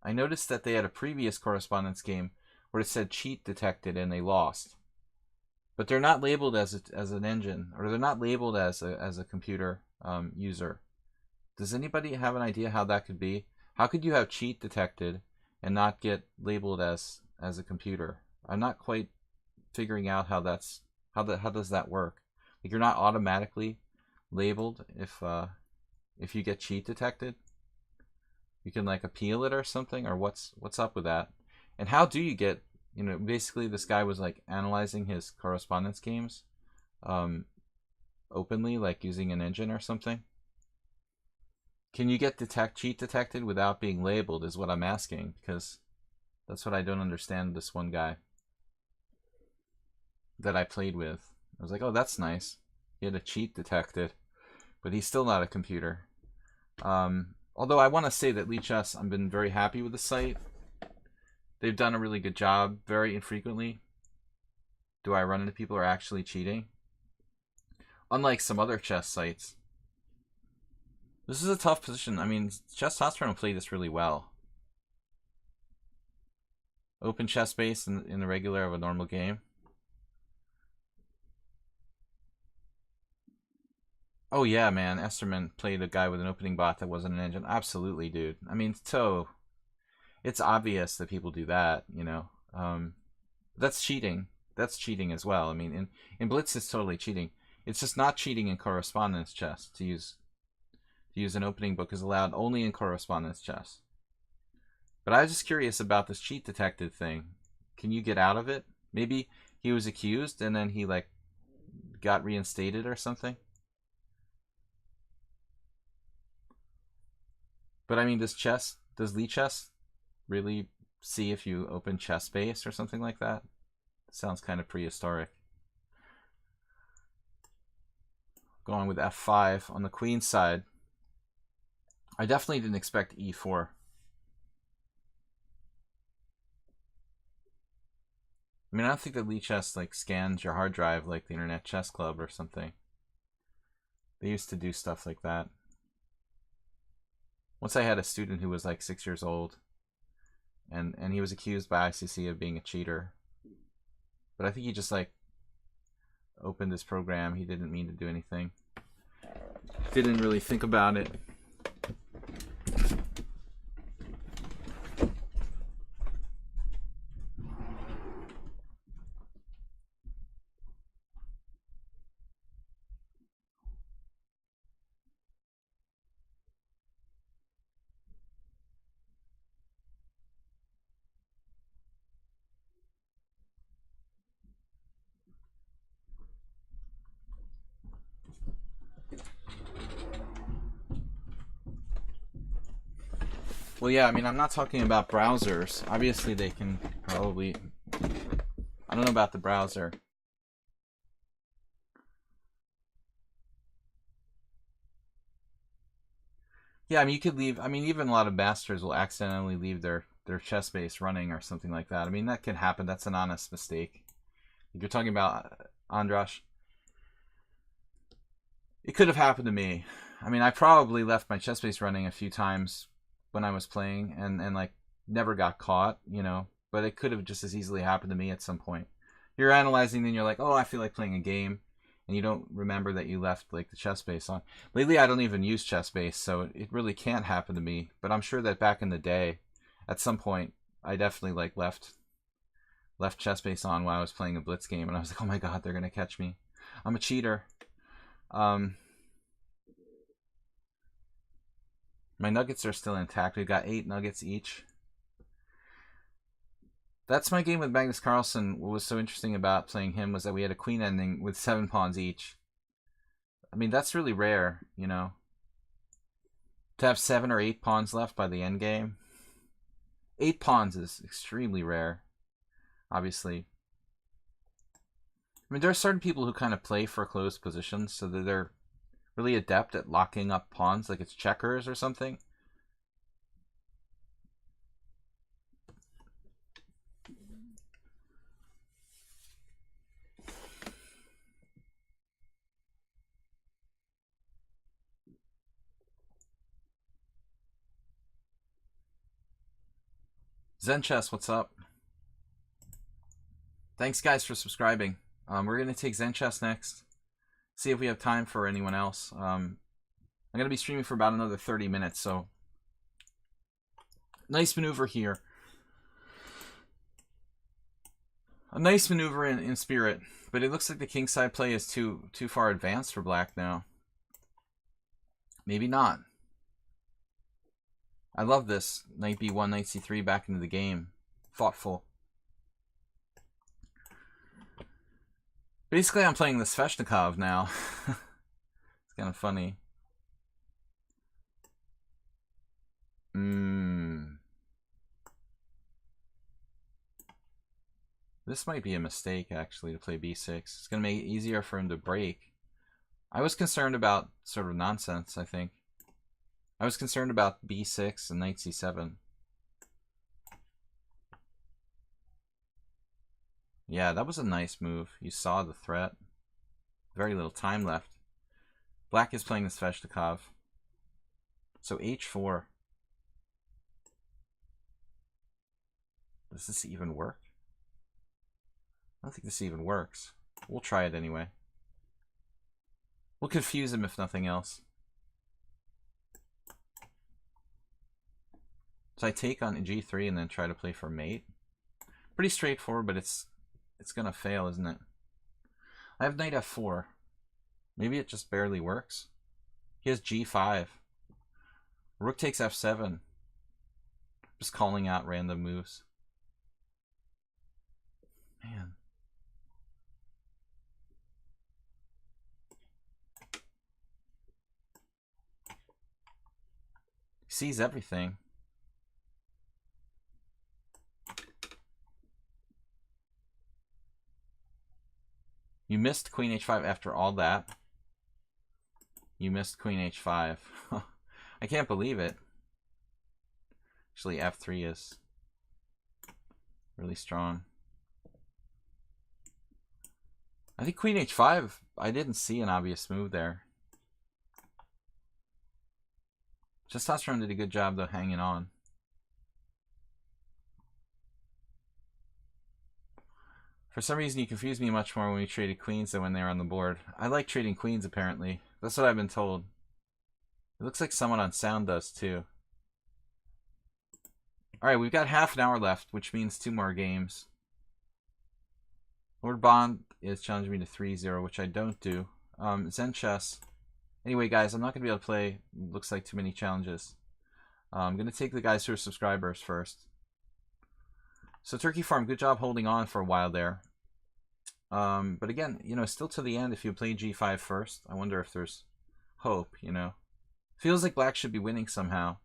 that they had a previous correspondence game where it said cheat detected and they lost. But they're not labeled as an engine, or they're not labeled as a computer user. Does anybody have an idea how that could be? How could you have cheat detected and not get labeled as a computer? I'm not quite figuring out how does that work? Like, you're not automatically labeled if you get cheat detected. You can like appeal it or something, or what's up with that? And how do you get, you know, basically this guy was like analyzing his correspondence games openly, like using an engine or something. Can you get cheat detected without being labeled is what I'm asking, because that's what I don't understand this one guy that I played with. I was like, oh, that's nice. He had a cheat detected, but he's still not a computer. Although I want to say that Lichess, I've been very happy with the site. They've done a really good job. Very infrequently do I run into people who are actually cheating. Unlike some other chess sites. This is a tough position. I mean, Chess Hotspur play this really well. Open chess base in the regular of a normal game. Oh yeah, man. Esterman played a guy with an opening bot that wasn't an engine. Absolutely, dude. I mean, so it's obvious that people do that, you know. That's cheating. That's cheating as well. I mean, in Blitz it's totally cheating. It's just not cheating in correspondence chess. To use an opening book is allowed only in correspondence chess. But I was just curious about this cheat detected thing. Can you get out of it? Maybe he was accused and then he like got reinstated or something. But I mean, does Lichess really see if you open chess base or something like that? Sounds kind of prehistoric. Going with f5 on the queen side. I definitely didn't expect e4. I mean, I don't think that Lichess like scans your hard drive like the Internet Chess Club or something. They used to do stuff like that. Once I had a student who was like 6 years old, and he was accused by ICC of being a cheater. But I think he just like opened his program. He didn't mean to do anything. Didn't really think about it. Well, yeah, I mean, I'm not talking about browsers. Obviously, they can probably... I don't know about the browser. Yeah, I mean, you could leave... I mean, even a lot of masters will accidentally leave their chess base running or something like that. I mean, that can happen. That's an honest mistake. If you're talking about Andrash, it could have happened to me. I mean, I probably left my chess base running a few times when I was playing and like never got caught, you know, but it could have just as easily happened to me at some point. You're analyzing and you're like, oh, I feel like playing a game, and you don't remember that you left like the chess base on. Lately I don't even use chess base, so it really can't happen to me, but I'm sure that back in the day at some point I definitely like left chess base on while I was playing a blitz game, and I was like, oh my god, they're gonna catch me, I'm a cheater. My nuggets are still intact. We've got 8 nuggets each. That's my game with Magnus Carlsen. What was so interesting about playing him was that we had a queen ending with 7 pawns each. I mean, that's really rare, you know. To have 7 or 8 pawns left by the end game. 8 pawns is extremely rare, obviously. I mean, there are certain people who kind of play for closed positions, so that they're really adept at locking up pawns, like it's checkers or something. Zen Chess, what's up? Thanks, guys, for subscribing. We're going to take Zen Chess next. See if we have time for anyone else. I'm going to be streaming for about another 30 minutes, so nice maneuver here. A nice maneuver in spirit, but it looks like the kingside play is too far advanced for black now. Maybe not. I love this. Knight b1, knight c3 back into the game. Thoughtful. Basically, I'm playing the Sveshnikov now. It's kind of funny. This might be a mistake, actually, to play b6. It's going to make it easier for him to break. I was concerned about sort of nonsense, I think. I was concerned about b6 and knight c7. Yeah, that was a nice move. You saw the threat. Very little time left. Black is playing the Sveshnikov. So h4. Does this even work? I don't think this even works. We'll try it anyway. We'll confuse him if nothing else. So I take on g3 and then try to play for mate. Pretty straightforward, but it's gonna fail, isn't it? I have knight f4. Maybe it just barely works. He has g5. Rook takes f7. Just calling out random moves. Man. He sees everything. You missed queen h5 after all that. You missed queen h5. I can't believe it. Actually, f3 is really strong. I think queen h5, I didn't see an obvious move there. Testosterone did a good job, though, hanging on. For some reason, you confused me much more when we traded queens than when they were on the board. I like trading queens, apparently. That's what I've been told. It looks like someone on sound does, too. Alright, we've got half an hour left, which means 2 more games. Lord Bond is challenging me to 3-0, which I don't do. Zen Chess. Anyway, guys, I'm not going to be able to play. Looks like too many challenges. I'm going to take the guys who are subscribers first. So Turkey Farm, good job holding on for a while there. But again, you know, still to the end if you play g5 first. I wonder if there's hope, you know. Feels like black should be winning somehow.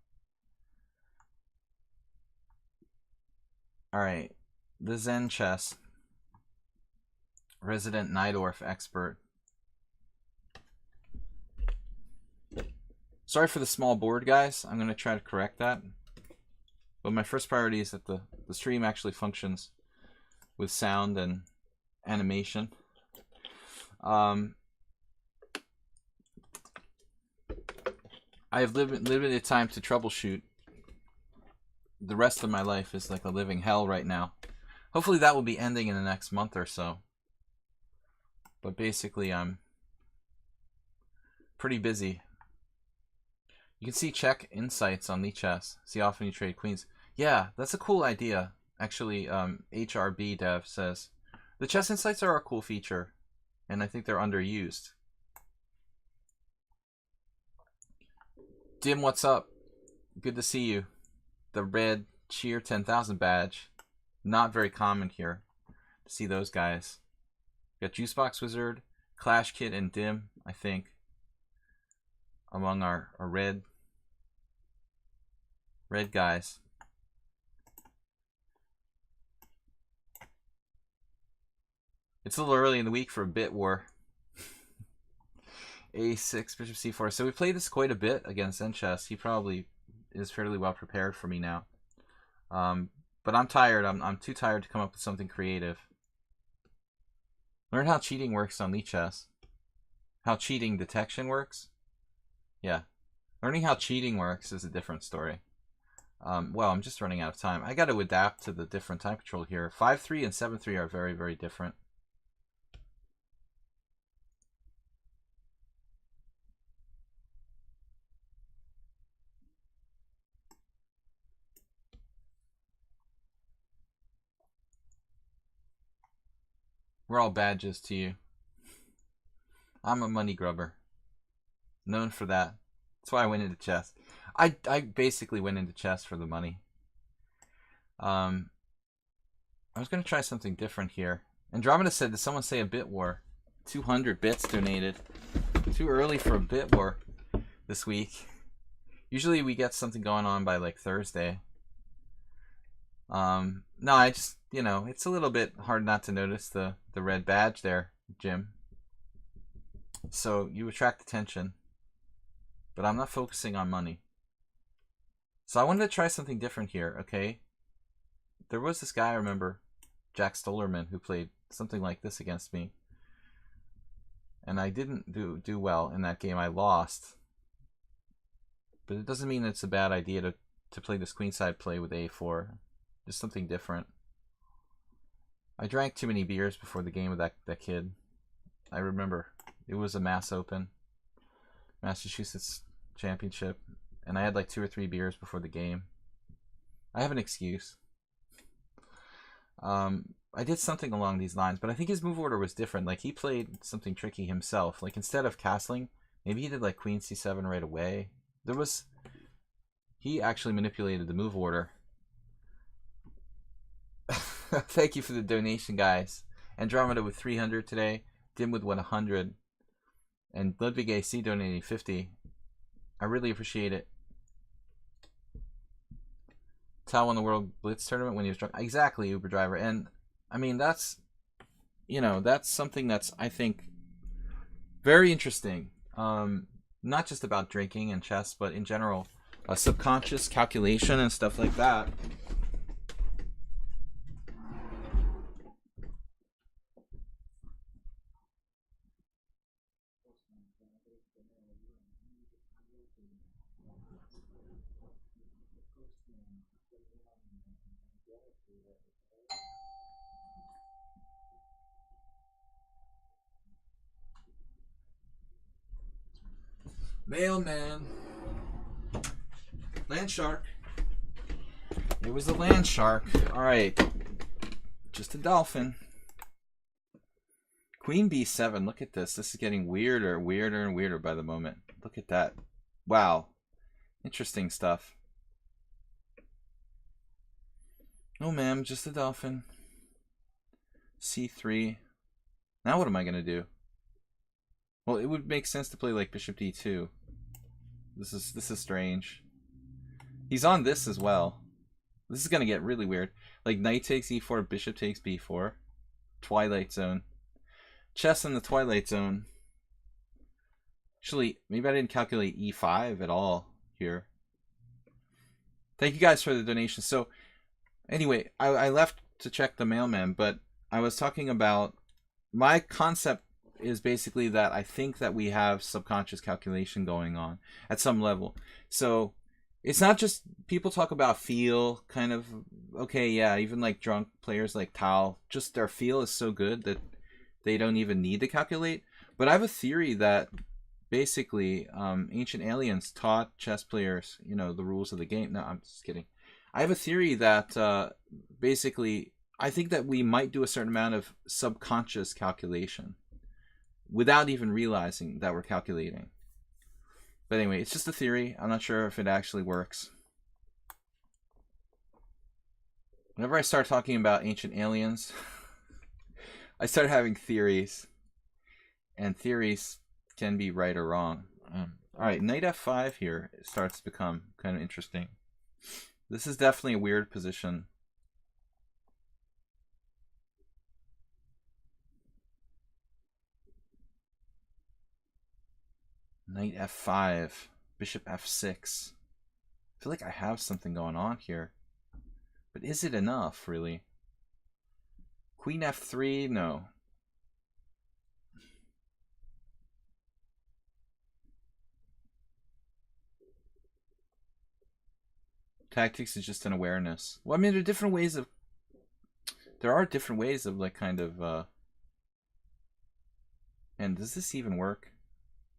Alright, the Zen Chess. Resident Neidorf expert. Sorry for the small board, guys. I'm going to try to correct that. But my first priority is that the stream actually functions with sound and animation. I have limited time to troubleshoot. The rest of my life is like a living hell right now. Hopefully that will be ending in the next month or so. But basically I'm pretty busy. You can see check insights on Lichess. See how often you trade queens. Yeah, that's a cool idea. Actually, HRB Dev says the chess insights are a cool feature, and I think they're underused. Dim, what's up? Good to see you. The red cheer 10,000 badge. Not very common here to see those guys. Got Juicebox Wizard, Clash Kid, and Dim, I think, among our red guys. It's a little early in the week for a bit war. A6, Bishop C4. So we played this quite a bit against Zen Chess. He probably is fairly well prepared for me now. But I'm tired. I'm too tired to come up with something creative. Learn how cheating works on Lichess. How cheating detection works? Yeah. Learning how cheating works is a different story. Well, I'm just running out of time. I got to adapt to the different time control here. 5-3 and 7-3 are very, very different. We're all badges to you. I'm a money grubber. Known for that. That's why I went into chess. I basically went into chess for the money. I was going to try something different here. Andromeda said, did someone say a bit war? 200 bits donated. Too early for a bit war this week. Usually we get something going on by like Thursday. No, I just, you know, it's a little bit hard not to notice the red badge there, Jim. So you attract attention. But I'm not focusing on money. So I wanted to try something different here, okay? There was this guy, I remember, Jack Stolerman, who played something like this against me. And I didn't do well in that game. I lost. But it doesn't mean it's a bad idea to play this queenside play with A4. Just something different. I drank too many beers before the game with that kid. I remember. It was a Mass Open. Massachusetts Championship. And I had like 2 or 3 beers before the game. I have an excuse. I did something along these lines, but I think his move order was different. Like, he played something tricky himself. Like, instead of castling, maybe he did like Queen C7 right away. He actually manipulated the move order. Thank you for the donation, guys. Andromeda with 300 today. Dim with 100. And Ludwig AC donating 50. I really appreciate it. Tao won the World Blitz tournament when he was drunk. Exactly, Uber driver. And I mean, that's, you know, that's something that's, I think, very interesting. Not just about drinking and chess, but in general, subconscious calculation and stuff like that. Mailman. Land shark. It was a land shark. Alright. Just a dolphin. Queen B7. Look at this. This is getting weirder, weirder, and weirder by the moment. Look at that. Wow. Interesting stuff. No, ma'am. Just a dolphin. C3. Now what am I going to do? Well, it would make sense to play like bishop d2. This is strange. He's on this as well. This is going to get really weird. Like knight takes e4, bishop takes b4. Twilight zone. Chess in the Twilight Zone. Actually, maybe I didn't calculate e5 at all here. Thank you guys for the donation. So, anyway, I left to check the mailman, but I was talking about my concept is basically that I think that we have subconscious calculation going on at some level. So, it's not just people talk about feel, kind of, okay, yeah, even like drunk players like Tal, just their feel is so good that they don't even need to calculate. But I have a theory that basically ancient aliens taught chess players, you know, the rules of the game. No, I'm just kidding. I have a theory that basically I think that we might do a certain amount of subconscious calculation without even realizing that we're calculating. But anyway, it's just a theory. I'm not sure if it actually works. Whenever I start talking about ancient aliens, I started having theories, and theories can be right or wrong. Alright, knight f5 here starts to become kind of interesting. This is definitely a weird position. Knight f5, bishop f6. I feel like I have something going on here. But is it enough, really? Queen f3, no. Tactics is just an awareness. Well, I mean, there are different ways of like kind of and does this even work?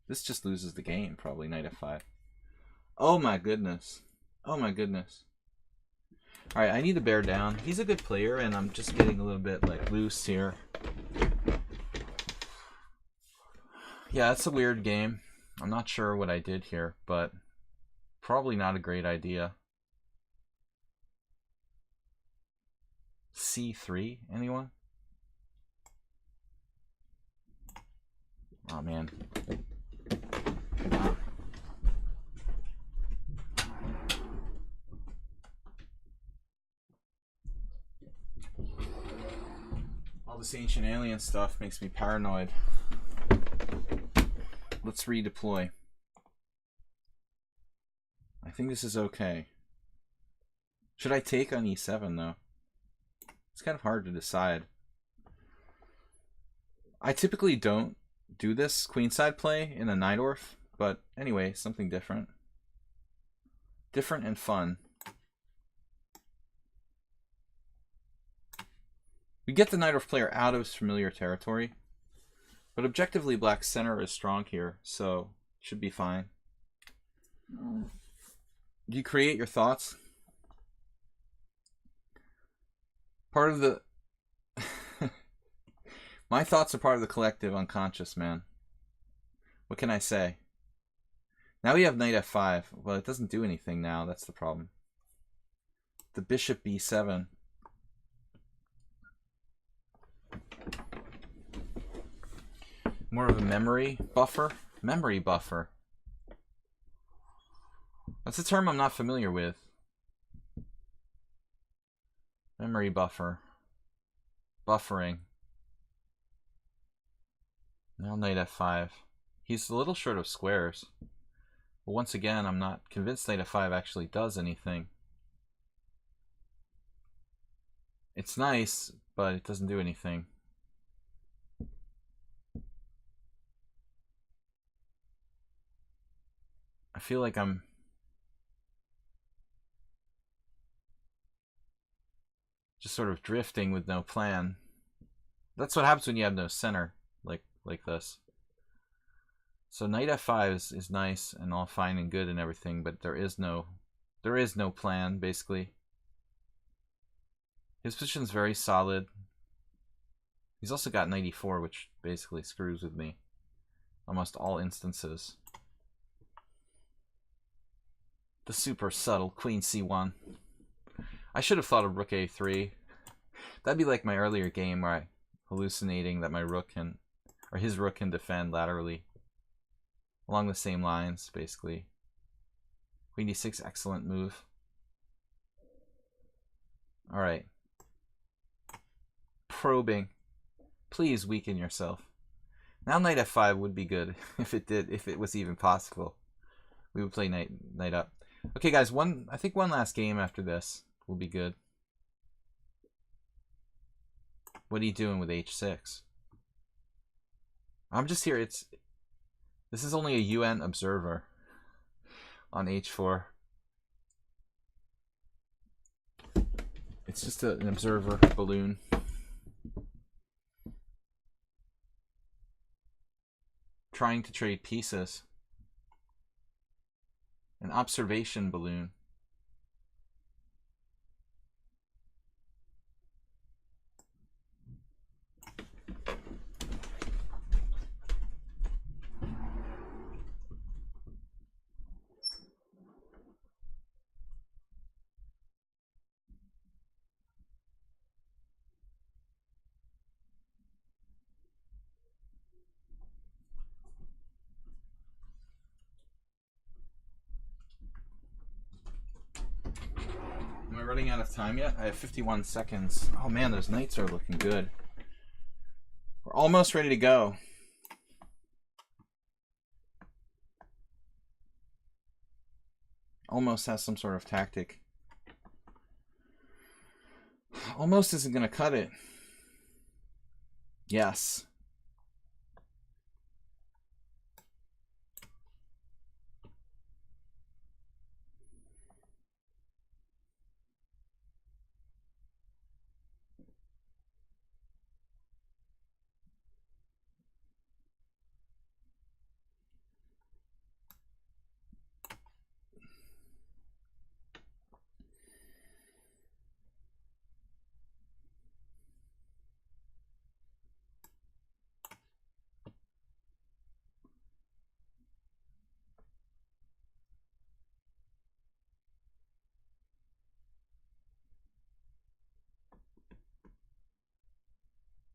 This just loses the game, probably, knight f5. Oh my goodness. Oh my goodness. Alright, I need to bear down. He's a good player, and I'm just getting a little bit like loose here. Yeah, it's a weird game. I'm not sure what I did here, but probably not a great idea. C3, anyone? Oh man. All this ancient alien stuff makes me paranoid. Let's redeploy. I think this is okay. Should I take on e7 though? It's kind of hard to decide. I typically don't do this queenside play in a Najdorf, but anyway, something different. Different and fun. We get the Najdorf player out of his familiar territory, but objectively black's center is strong here, so it should be fine. You create your thoughts. Part of the my thoughts are part of the collective unconscious, man. What can I say? Now we have knight f5. Well, it doesn't do anything now. That's the problem. The bishop b7. More of a memory buffer? Memory buffer. That's a term I'm not familiar with. Memory buffer. Buffering. Now knight f5. He's a little short of squares. But once again, I'm not convinced knight f5 actually does anything. It's nice, but it doesn't do anything. I feel like I'm just sort of drifting with no plan. That's what happens when you have no center, like this. So knight f5 is nice and all fine and good and everything, but there is no plan basically. His position's very solid. He's also got knight e4, which basically screws with me almost all instances. The super subtle queen c1. I should have thought of rook a3. That'd be like my earlier game where I hallucinating that my rook can, or his rook can defend laterally along the same lines, basically. Queen d6, excellent move. All right. Probing. Please weaken yourself. Now knight f5 would be good if it was even possible. We would play knight up. Okay, guys, I think one last game after this will be good. What are you doing with h6? I'm just here. This is only a UN observer on h4. It's just an observer balloon. Trying to trade pieces. An observation balloon. Am I running out of time yet? I have 51 seconds. Oh man, those knights are looking good. We're almost ready to go. Almost has some sort of tactic. Almost isn't going to cut it. Yes.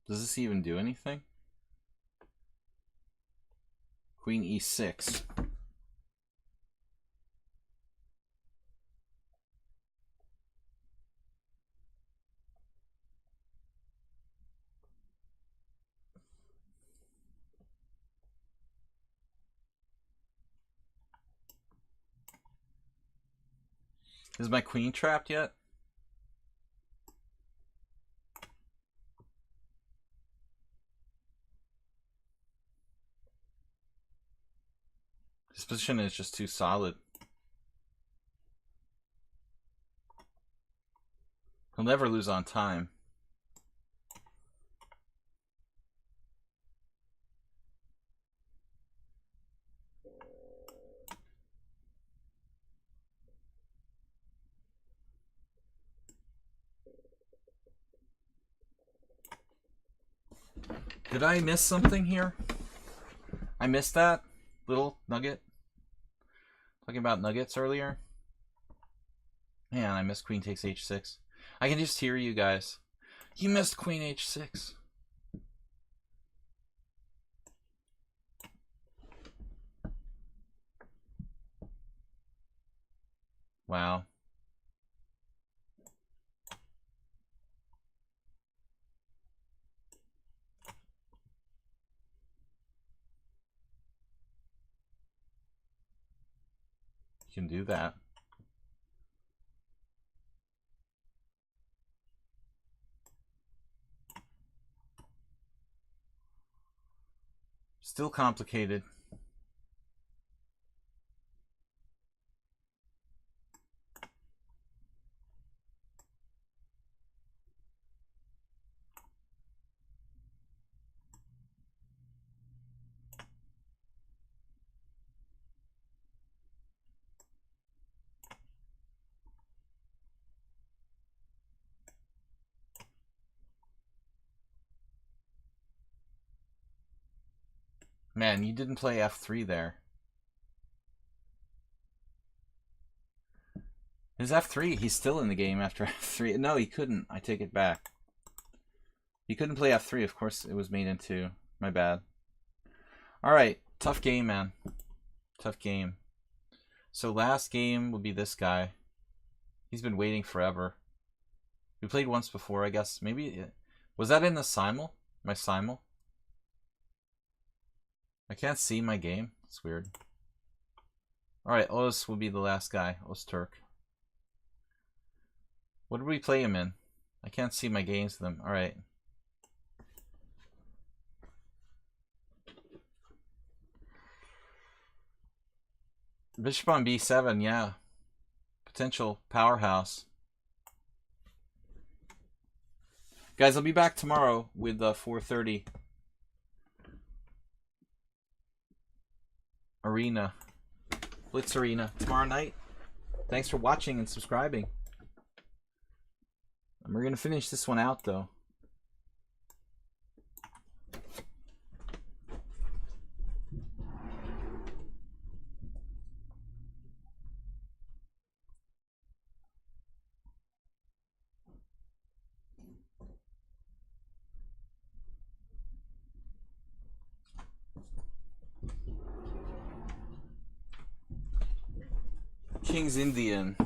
Does this even do anything? Queen e6. Is my queen trapped yet? This position is just too solid. He'll never lose on time. Did I miss something here? I missed that little nugget. Talking about nuggets earlier. Man, I missed queen takes h6. I can just hear you guys. You missed queen h6. Wow. You can do that. Still complicated. Man, you didn't play f3 there. His f3, he's still in the game after f3. No, he couldn't. I take it back. He couldn't play f3. Of course, it was made into. My bad. Alright, tough game, man. Tough game. So last game will be this guy. He's been waiting forever. We played once before, I guess. Maybe... Was that in the simul? My simul? I can't see my game. It's weird. Alright, Oz will be the last guy. Oz Turk. What did we play him in? I can't see my games with them. Alright. Bishop on b7, yeah. Potential powerhouse. Guys, I'll be back tomorrow with 4:30 Arena. Blitz Arena tomorrow night. Thanks for watching and subscribing. And we're going to finish this one out, though. King's Indian.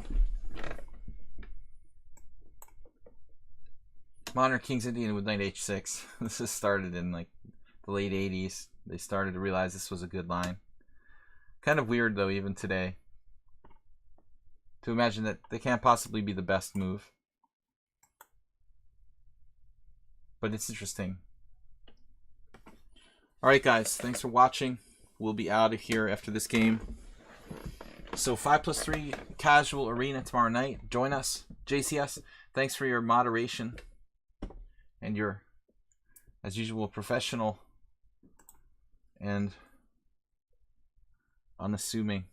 Modern King's Indian with knight h6. This has started in like the late 80s. They started to realize this was a good line. Kind of weird though, even today, to imagine that they can't possibly be the best move. But it's interesting. Alright guys, thanks for watching. We'll be out of here after this game. So 5+3 casual arena tomorrow night. Join us. JCS, thanks for your moderation and your, as usual, professional and unassuming,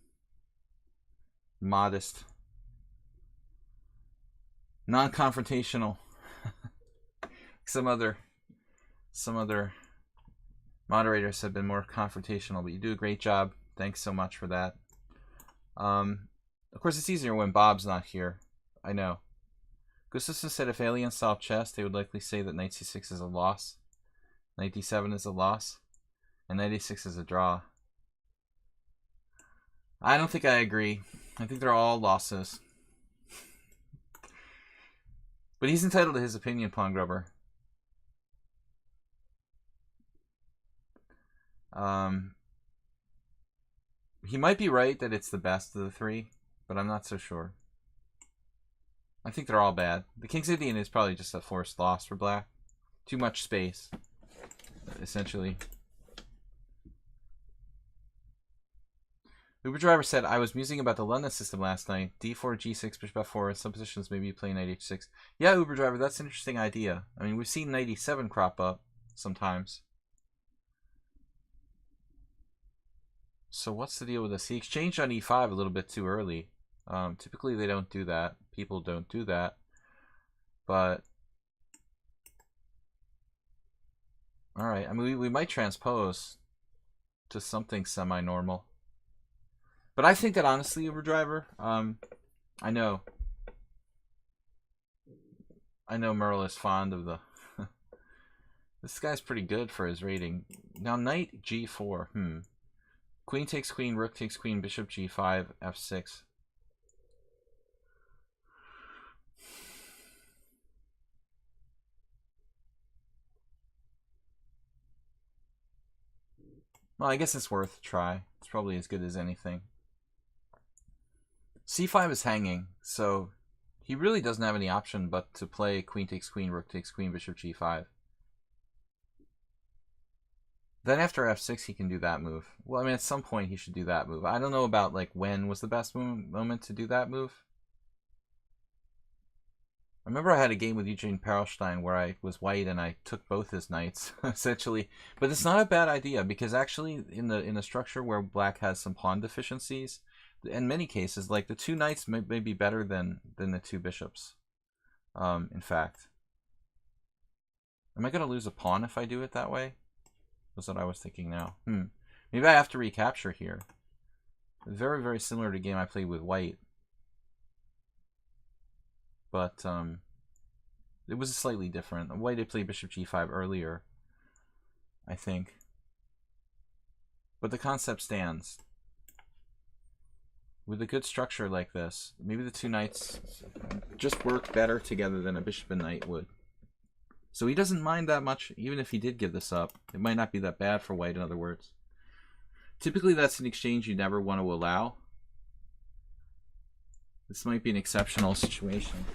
modest, non-confrontational. some other moderators have been more confrontational, but you do a great job. Thanks so much for that. Of course, it's easier when Bob's not here. I know. Gustafson said if aliens solve chess, they would likely say that knight c6 is a loss, knight d7 is a loss, and knight a6 is a draw. I don't think I agree. I think they're all losses. But he's entitled to his opinion, Pawn Grubber. He might be right that it's the best of the three, but I'm not so sure. I think they're all bad. The King's Indian is probably just a forced loss for black. Too much space, essentially. Uber Driver said, I was musing about the London system last night. D4, G6, Bishop F4, in some positions maybe playing knight H6. Yeah, Uber Driver, that's an interesting idea. I mean, we've seen knight E7 crop up sometimes. So what's the deal with this? He exchanged on E5 a little bit too early. Typically they don't do that. People don't do that. But alright, I mean we might transpose to something semi-normal. But I think that honestly, Uber Driver, I know Merle is fond of the this guy's pretty good for his rating. Now knight G4, Queen takes queen, rook takes queen, bishop G5, F6. Well, I guess it's worth a try. It's probably as good as anything. C5 is hanging, so he really doesn't have any option but to play queen takes queen, rook takes queen, bishop G5. Then after F6 he can do that move. Well, I mean at some point he should do that move. I don't know about like when was the best moment to do that move. I remember I had a game with Eugene Perelstein where I was white and I took both his knights essentially. But it's not a bad idea because actually in the structure where black has some pawn deficiencies, in many cases like the two knights may be better than the two bishops. In fact, am I going to lose a pawn if I do it that way? Was what I was thinking now. Maybe I have to recapture here. Very, very similar to the game I played with white. But it was slightly different. White did play bishop g5 earlier, I think. But the concept stands. With a good structure like this, maybe the two knights just work better together than a bishop and knight would. So he doesn't mind that much, even if he did give this up. It might not be that bad for white, in other words. Typically, that's an exchange you never want to allow. This might be an exceptional situation.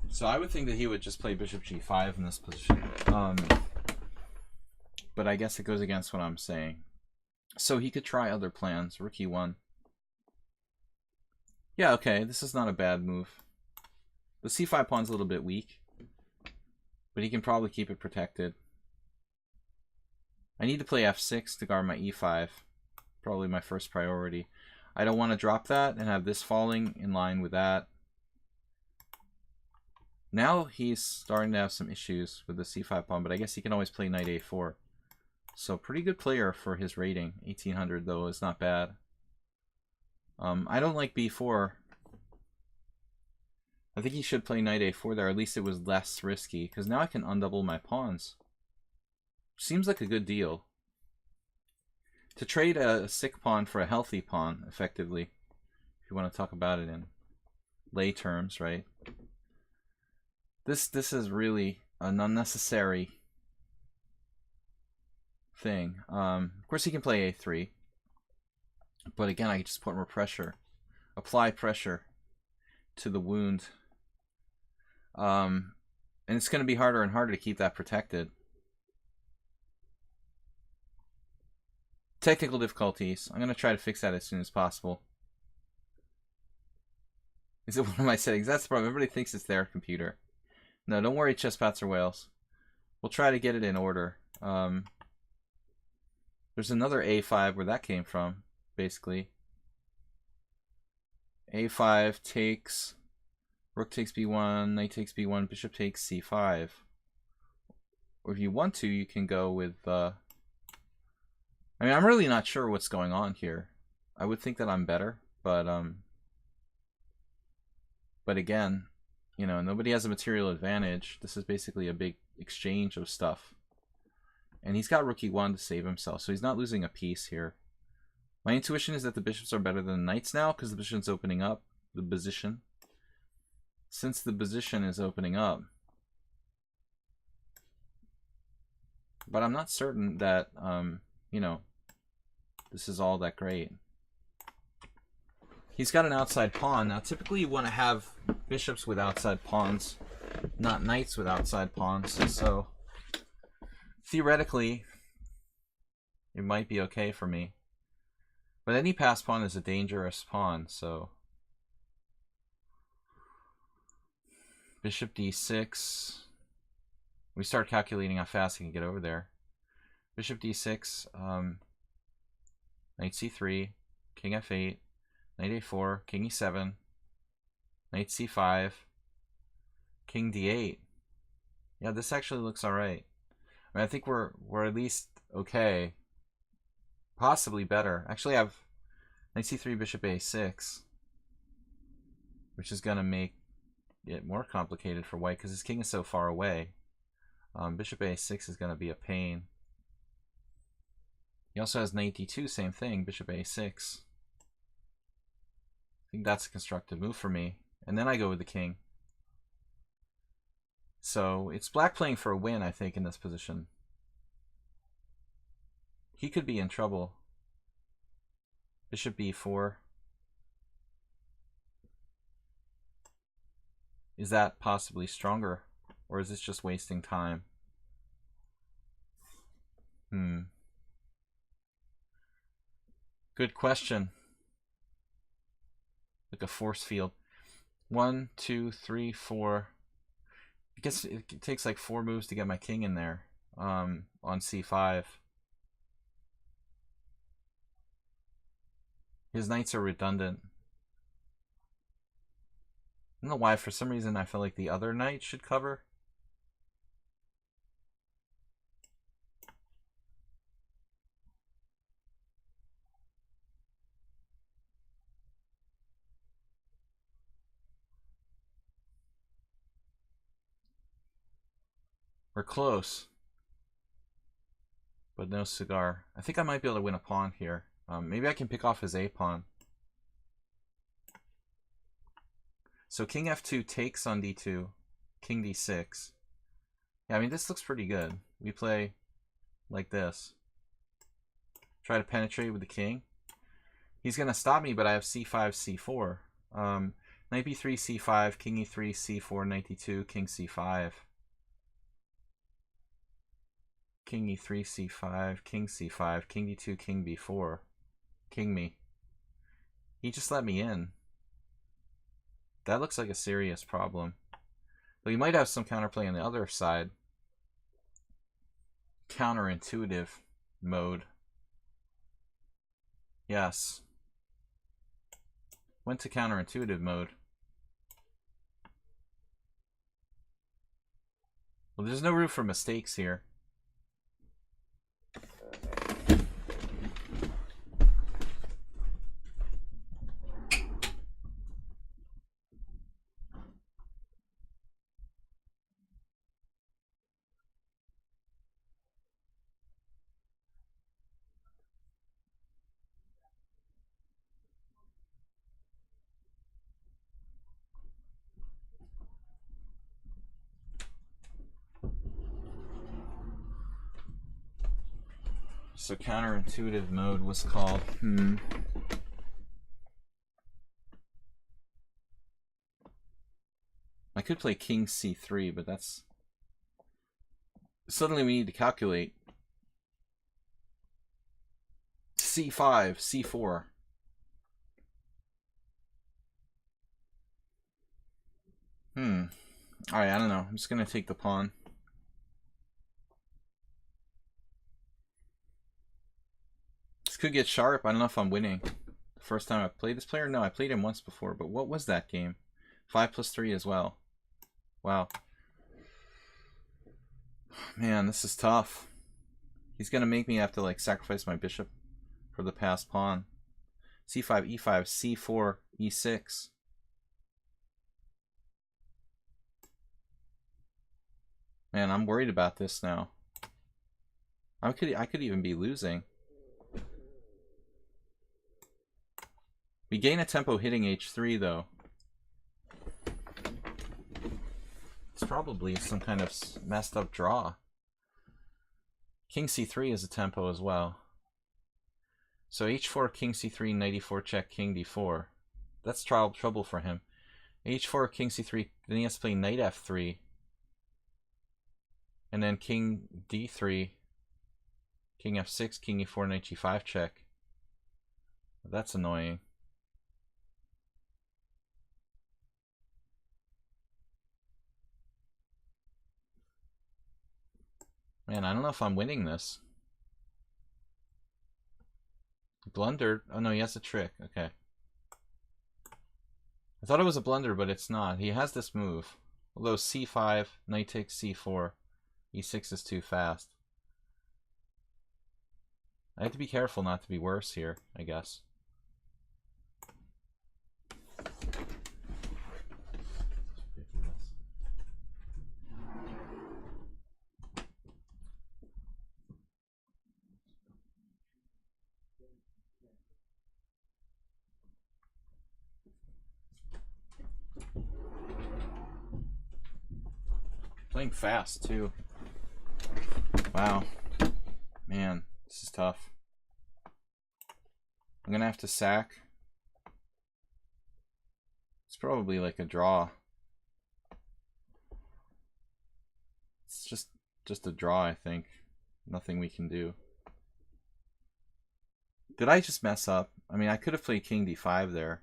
So I would think that he would just play bishop g5 in this position. But I guess it goes against what I'm saying. So he could try other plans. Rook e1. Yeah, okay, this is not a bad move. The c5 pawn's a little bit weak, but he can probably keep it protected. I need to play f6 to guard my e5. Probably my first priority. I don't want to drop that and have this falling in line with that. Now he's starting to have some issues with the c5 pawn, but I guess he can always play knight a4. So pretty good player for his rating. 1800 though is not bad. I don't like b4. I think he should play knight a4 there. At least it was less risky, because now I can undouble my pawns. Seems like a good deal. To trade a sick pawn for a healthy pawn, effectively, if you want to talk about it in lay terms, right? This is really an unnecessary thing. Of course, he can play a3, but again, I can just put more pressure, apply pressure to the wound, and it's going to be harder and harder to keep that protected. Technical difficulties. I'm going to try to fix that as soon as possible. Is it one of my settings? That's the problem. Everybody thinks it's their computer. No, don't worry, chessbats or whales. We'll try to get it in order. There's another a5 where that came from, basically. a5 takes, rook takes b1, knight takes b1, bishop takes c5. Or if you want to, you can go with... I mean, I'm really not sure what's going on here. I would think that I'm better, but again, you know, nobody has a material advantage. This is basically a big exchange of stuff. And he's got rook e1 to save himself, so he's not losing a piece here. My intuition is that the bishops are better than the knights now, because the position's opening up. The position. Since the position is opening up. But I'm not certain that, you know, this is all that great. He's got an outside pawn. Now, typically you want to have bishops with outside pawns, not knights with outside pawns. So, theoretically, it might be okay for me. But any passed pawn is a dangerous pawn, so... Bishop d6. We start calculating how fast I can get over there. Bishop d6, knight c3, king f8, knight a4, king e7, knight c5, king d8. Yeah, this actually looks alright. I mean, I think we're at least okay. Possibly better. Actually, I have knight c3, bishop a6, which is going to make it more complicated for white because his king is so far away. Bishop a6 is going to be a pain. He also has knight d2, same thing, bishop a6. I think that's a constructive move for me. And then I go with the king. So it's black playing for a win, I think, in this position. He could be in trouble. Bishop b4. Is that possibly stronger? Or is this just wasting time? Good question. Like a force field. 1, 2, 3, 4. I guess it takes like 4 moves to get my king in there on c5. His knights are redundant. I don't know why, for some reason I feel like the other knight should cover. We're close. But no cigar. I think I might be able to win a pawn here. Maybe I can pick off his A pawn. So king f2 takes on d2. King d6. Yeah, I mean, this looks pretty good. We play like this. Try to penetrate with the king. He's going to stop me, but I have c5, c4. Knight b3, c5, king e3, c4, knight d2, king c5. King e3, c5, king c5, king d2, king b4. King me. He just let me in. That looks like a serious problem. But he might have some counterplay on the other side. Counterintuitive mode. Yes. Went to counterintuitive mode. Well, there's no room for mistakes here. So counterintuitive mode was called. I could play king c3, but that's... Suddenly we need to calculate. c5, c4. Alright, I don't know. I'm just going to take the pawn. This could get sharp. I don't know if I'm winning. The first time I've played this player? No, I played him once before, but what was that game? 5+3 as well. Wow. Man, this is tough. He's going to make me have to like sacrifice my bishop for the passed pawn. c5, e5, c4, e6. Man, I'm worried about this now. I could even be losing. We gain a tempo hitting h3 though. It's probably some kind of messed up draw. King c3 is a tempo as well. So h4, king c3, knight e4 check, king d4. That's trouble for him. h4, king c3, then he has to play knight f3. And then king d3, king f6, king e4, knight g5 check. That's annoying. Man, I don't know if I'm winning this. Blundered. Oh no, he has a trick. Okay. I thought it was a blunder, but it's not. He has this move. Although c5, knight takes c4, e6 is too fast. I have to be careful not to be worse here, I guess. Playing fast too. Wow. Man, this is tough. I'm gonna have to sack. It's probably like a draw. It's just a draw, I think. Nothing we can do. Did I just mess up? I mean, I could have played king d5 there.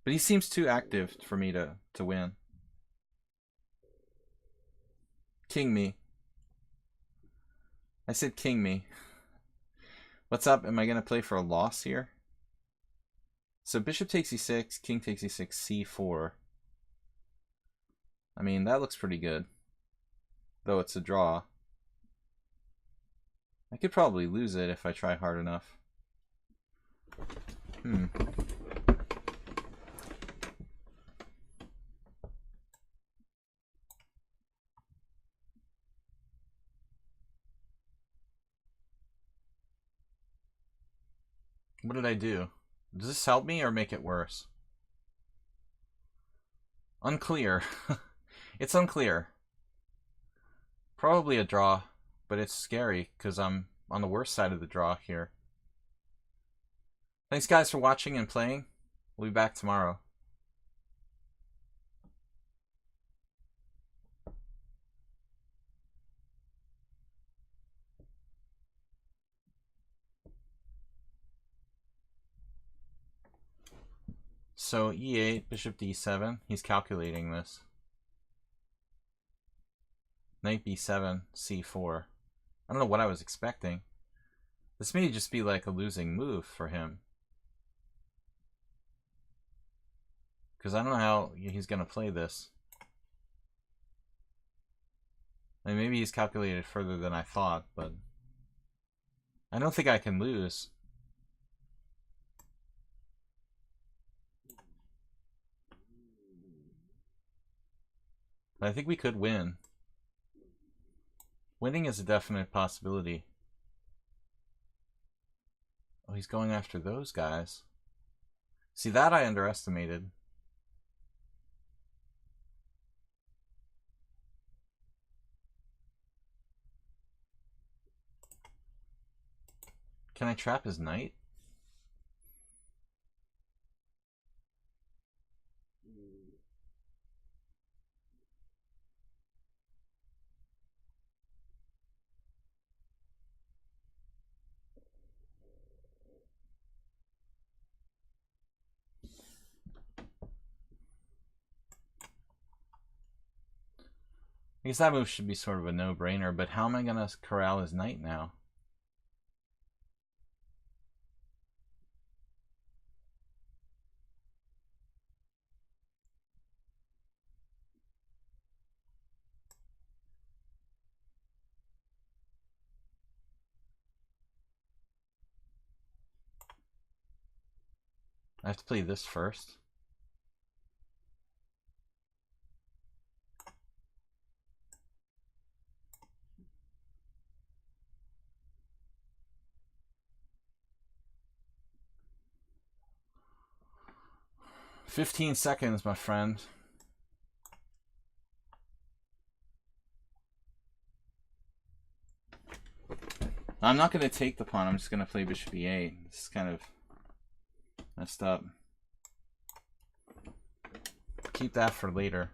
But he seems too active for me to win. King me. I said king me. What's up? Am I going to play for a loss here? So bishop takes e6, king takes e6, c4. I mean, that looks pretty good. Though it's a draw. I could probably lose it if I try hard enough. What did I do? Does this help me or make it worse? Unclear. It's unclear. Probably a draw, but it's scary because I'm on the worst side of the draw here. Thanks guys for watching and playing. We'll be back tomorrow. So e8, bishop d7. He's calculating this. Knight b7, c4. I don't know what I was expecting. This may just be like a losing move for him. Because I don't know how he's going to play this. I mean, maybe he's calculated further than I thought, but I don't think I can lose. But I think we could win. Winning is a definite possibility. Oh, he's going after those guys. See, that I underestimated. Can I trap his knight? I guess that move should be sort of a no-brainer, but how am I going to corral his knight now? I have to play this first. "15 seconds, my friend." I'm not going to take the pawn. I'm just going to play bishop e8. This is kind of messed up. Keep that for later.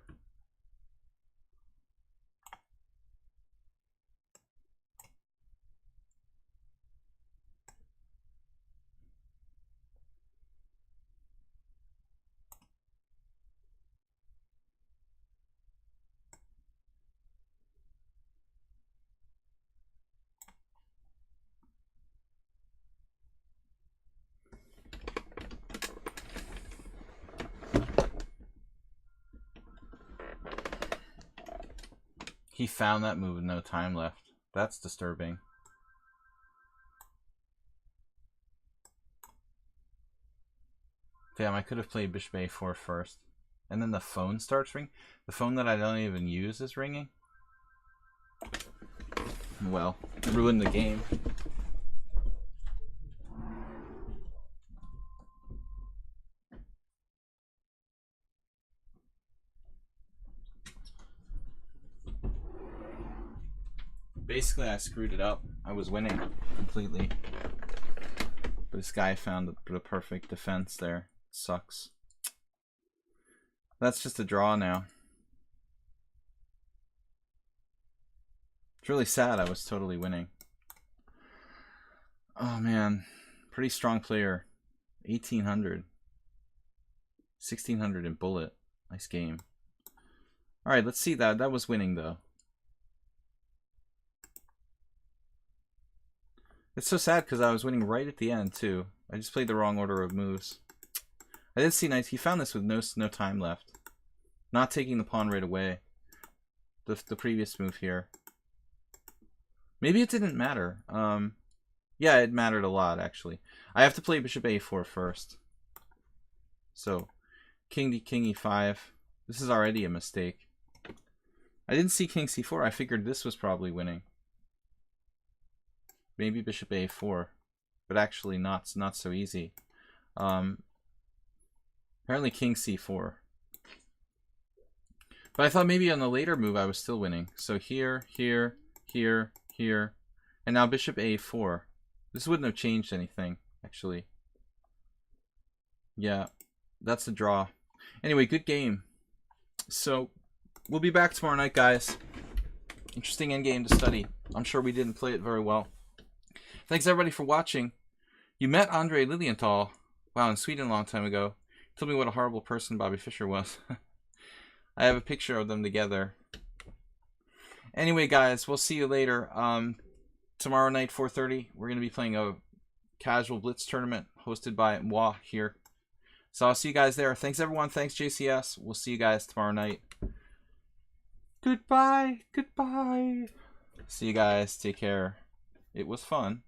He found that move with no time left. That's disturbing. Damn, I could have played bishop a4 first. And then the phone starts ringing. The phone that I don't even use is ringing. Well, ruined the game. Basically, I screwed it up. I was winning completely. But this guy found the perfect defense there. Sucks. That's just a draw now. It's really sad. I was totally winning. Oh, man. Pretty strong player. 1800. 1600 in bullet. Nice game. Alright, let's see that. That was winning, though. It's so sad because I was winning right at the end, too. I just played the wrong order of moves. I did see knight. He found this with no time left. Not taking the pawn right away. The previous move here. Maybe it didn't matter. Yeah, it mattered a lot, actually. I have to play bishop a4 first. So, king e5. This is already a mistake. I didn't see king c4. I figured this was probably winning. Maybe bishop a4. But actually not so easy. Apparently king c4. But I thought maybe on the later move I was still winning. So here, here, here, here. And now bishop a4. This wouldn't have changed anything, actually. Yeah, that's the draw. Anyway, good game. So, we'll be back tomorrow night, guys. Interesting endgame to study. I'm sure we didn't play it very well. Thanks, everybody, for watching. You met Andre Lilienthal. Wow, in Sweden a long time ago. Told me what a horrible person Bobby Fischer was. I have a picture of them together. Anyway, guys, we'll see you later. Tomorrow night, 4:30, we're going to be playing a casual blitz tournament hosted by Moi here. So I'll see you guys there. Thanks, everyone. Thanks, JCS. We'll see you guys tomorrow night. Goodbye. Goodbye. See you guys. Take care. It was fun.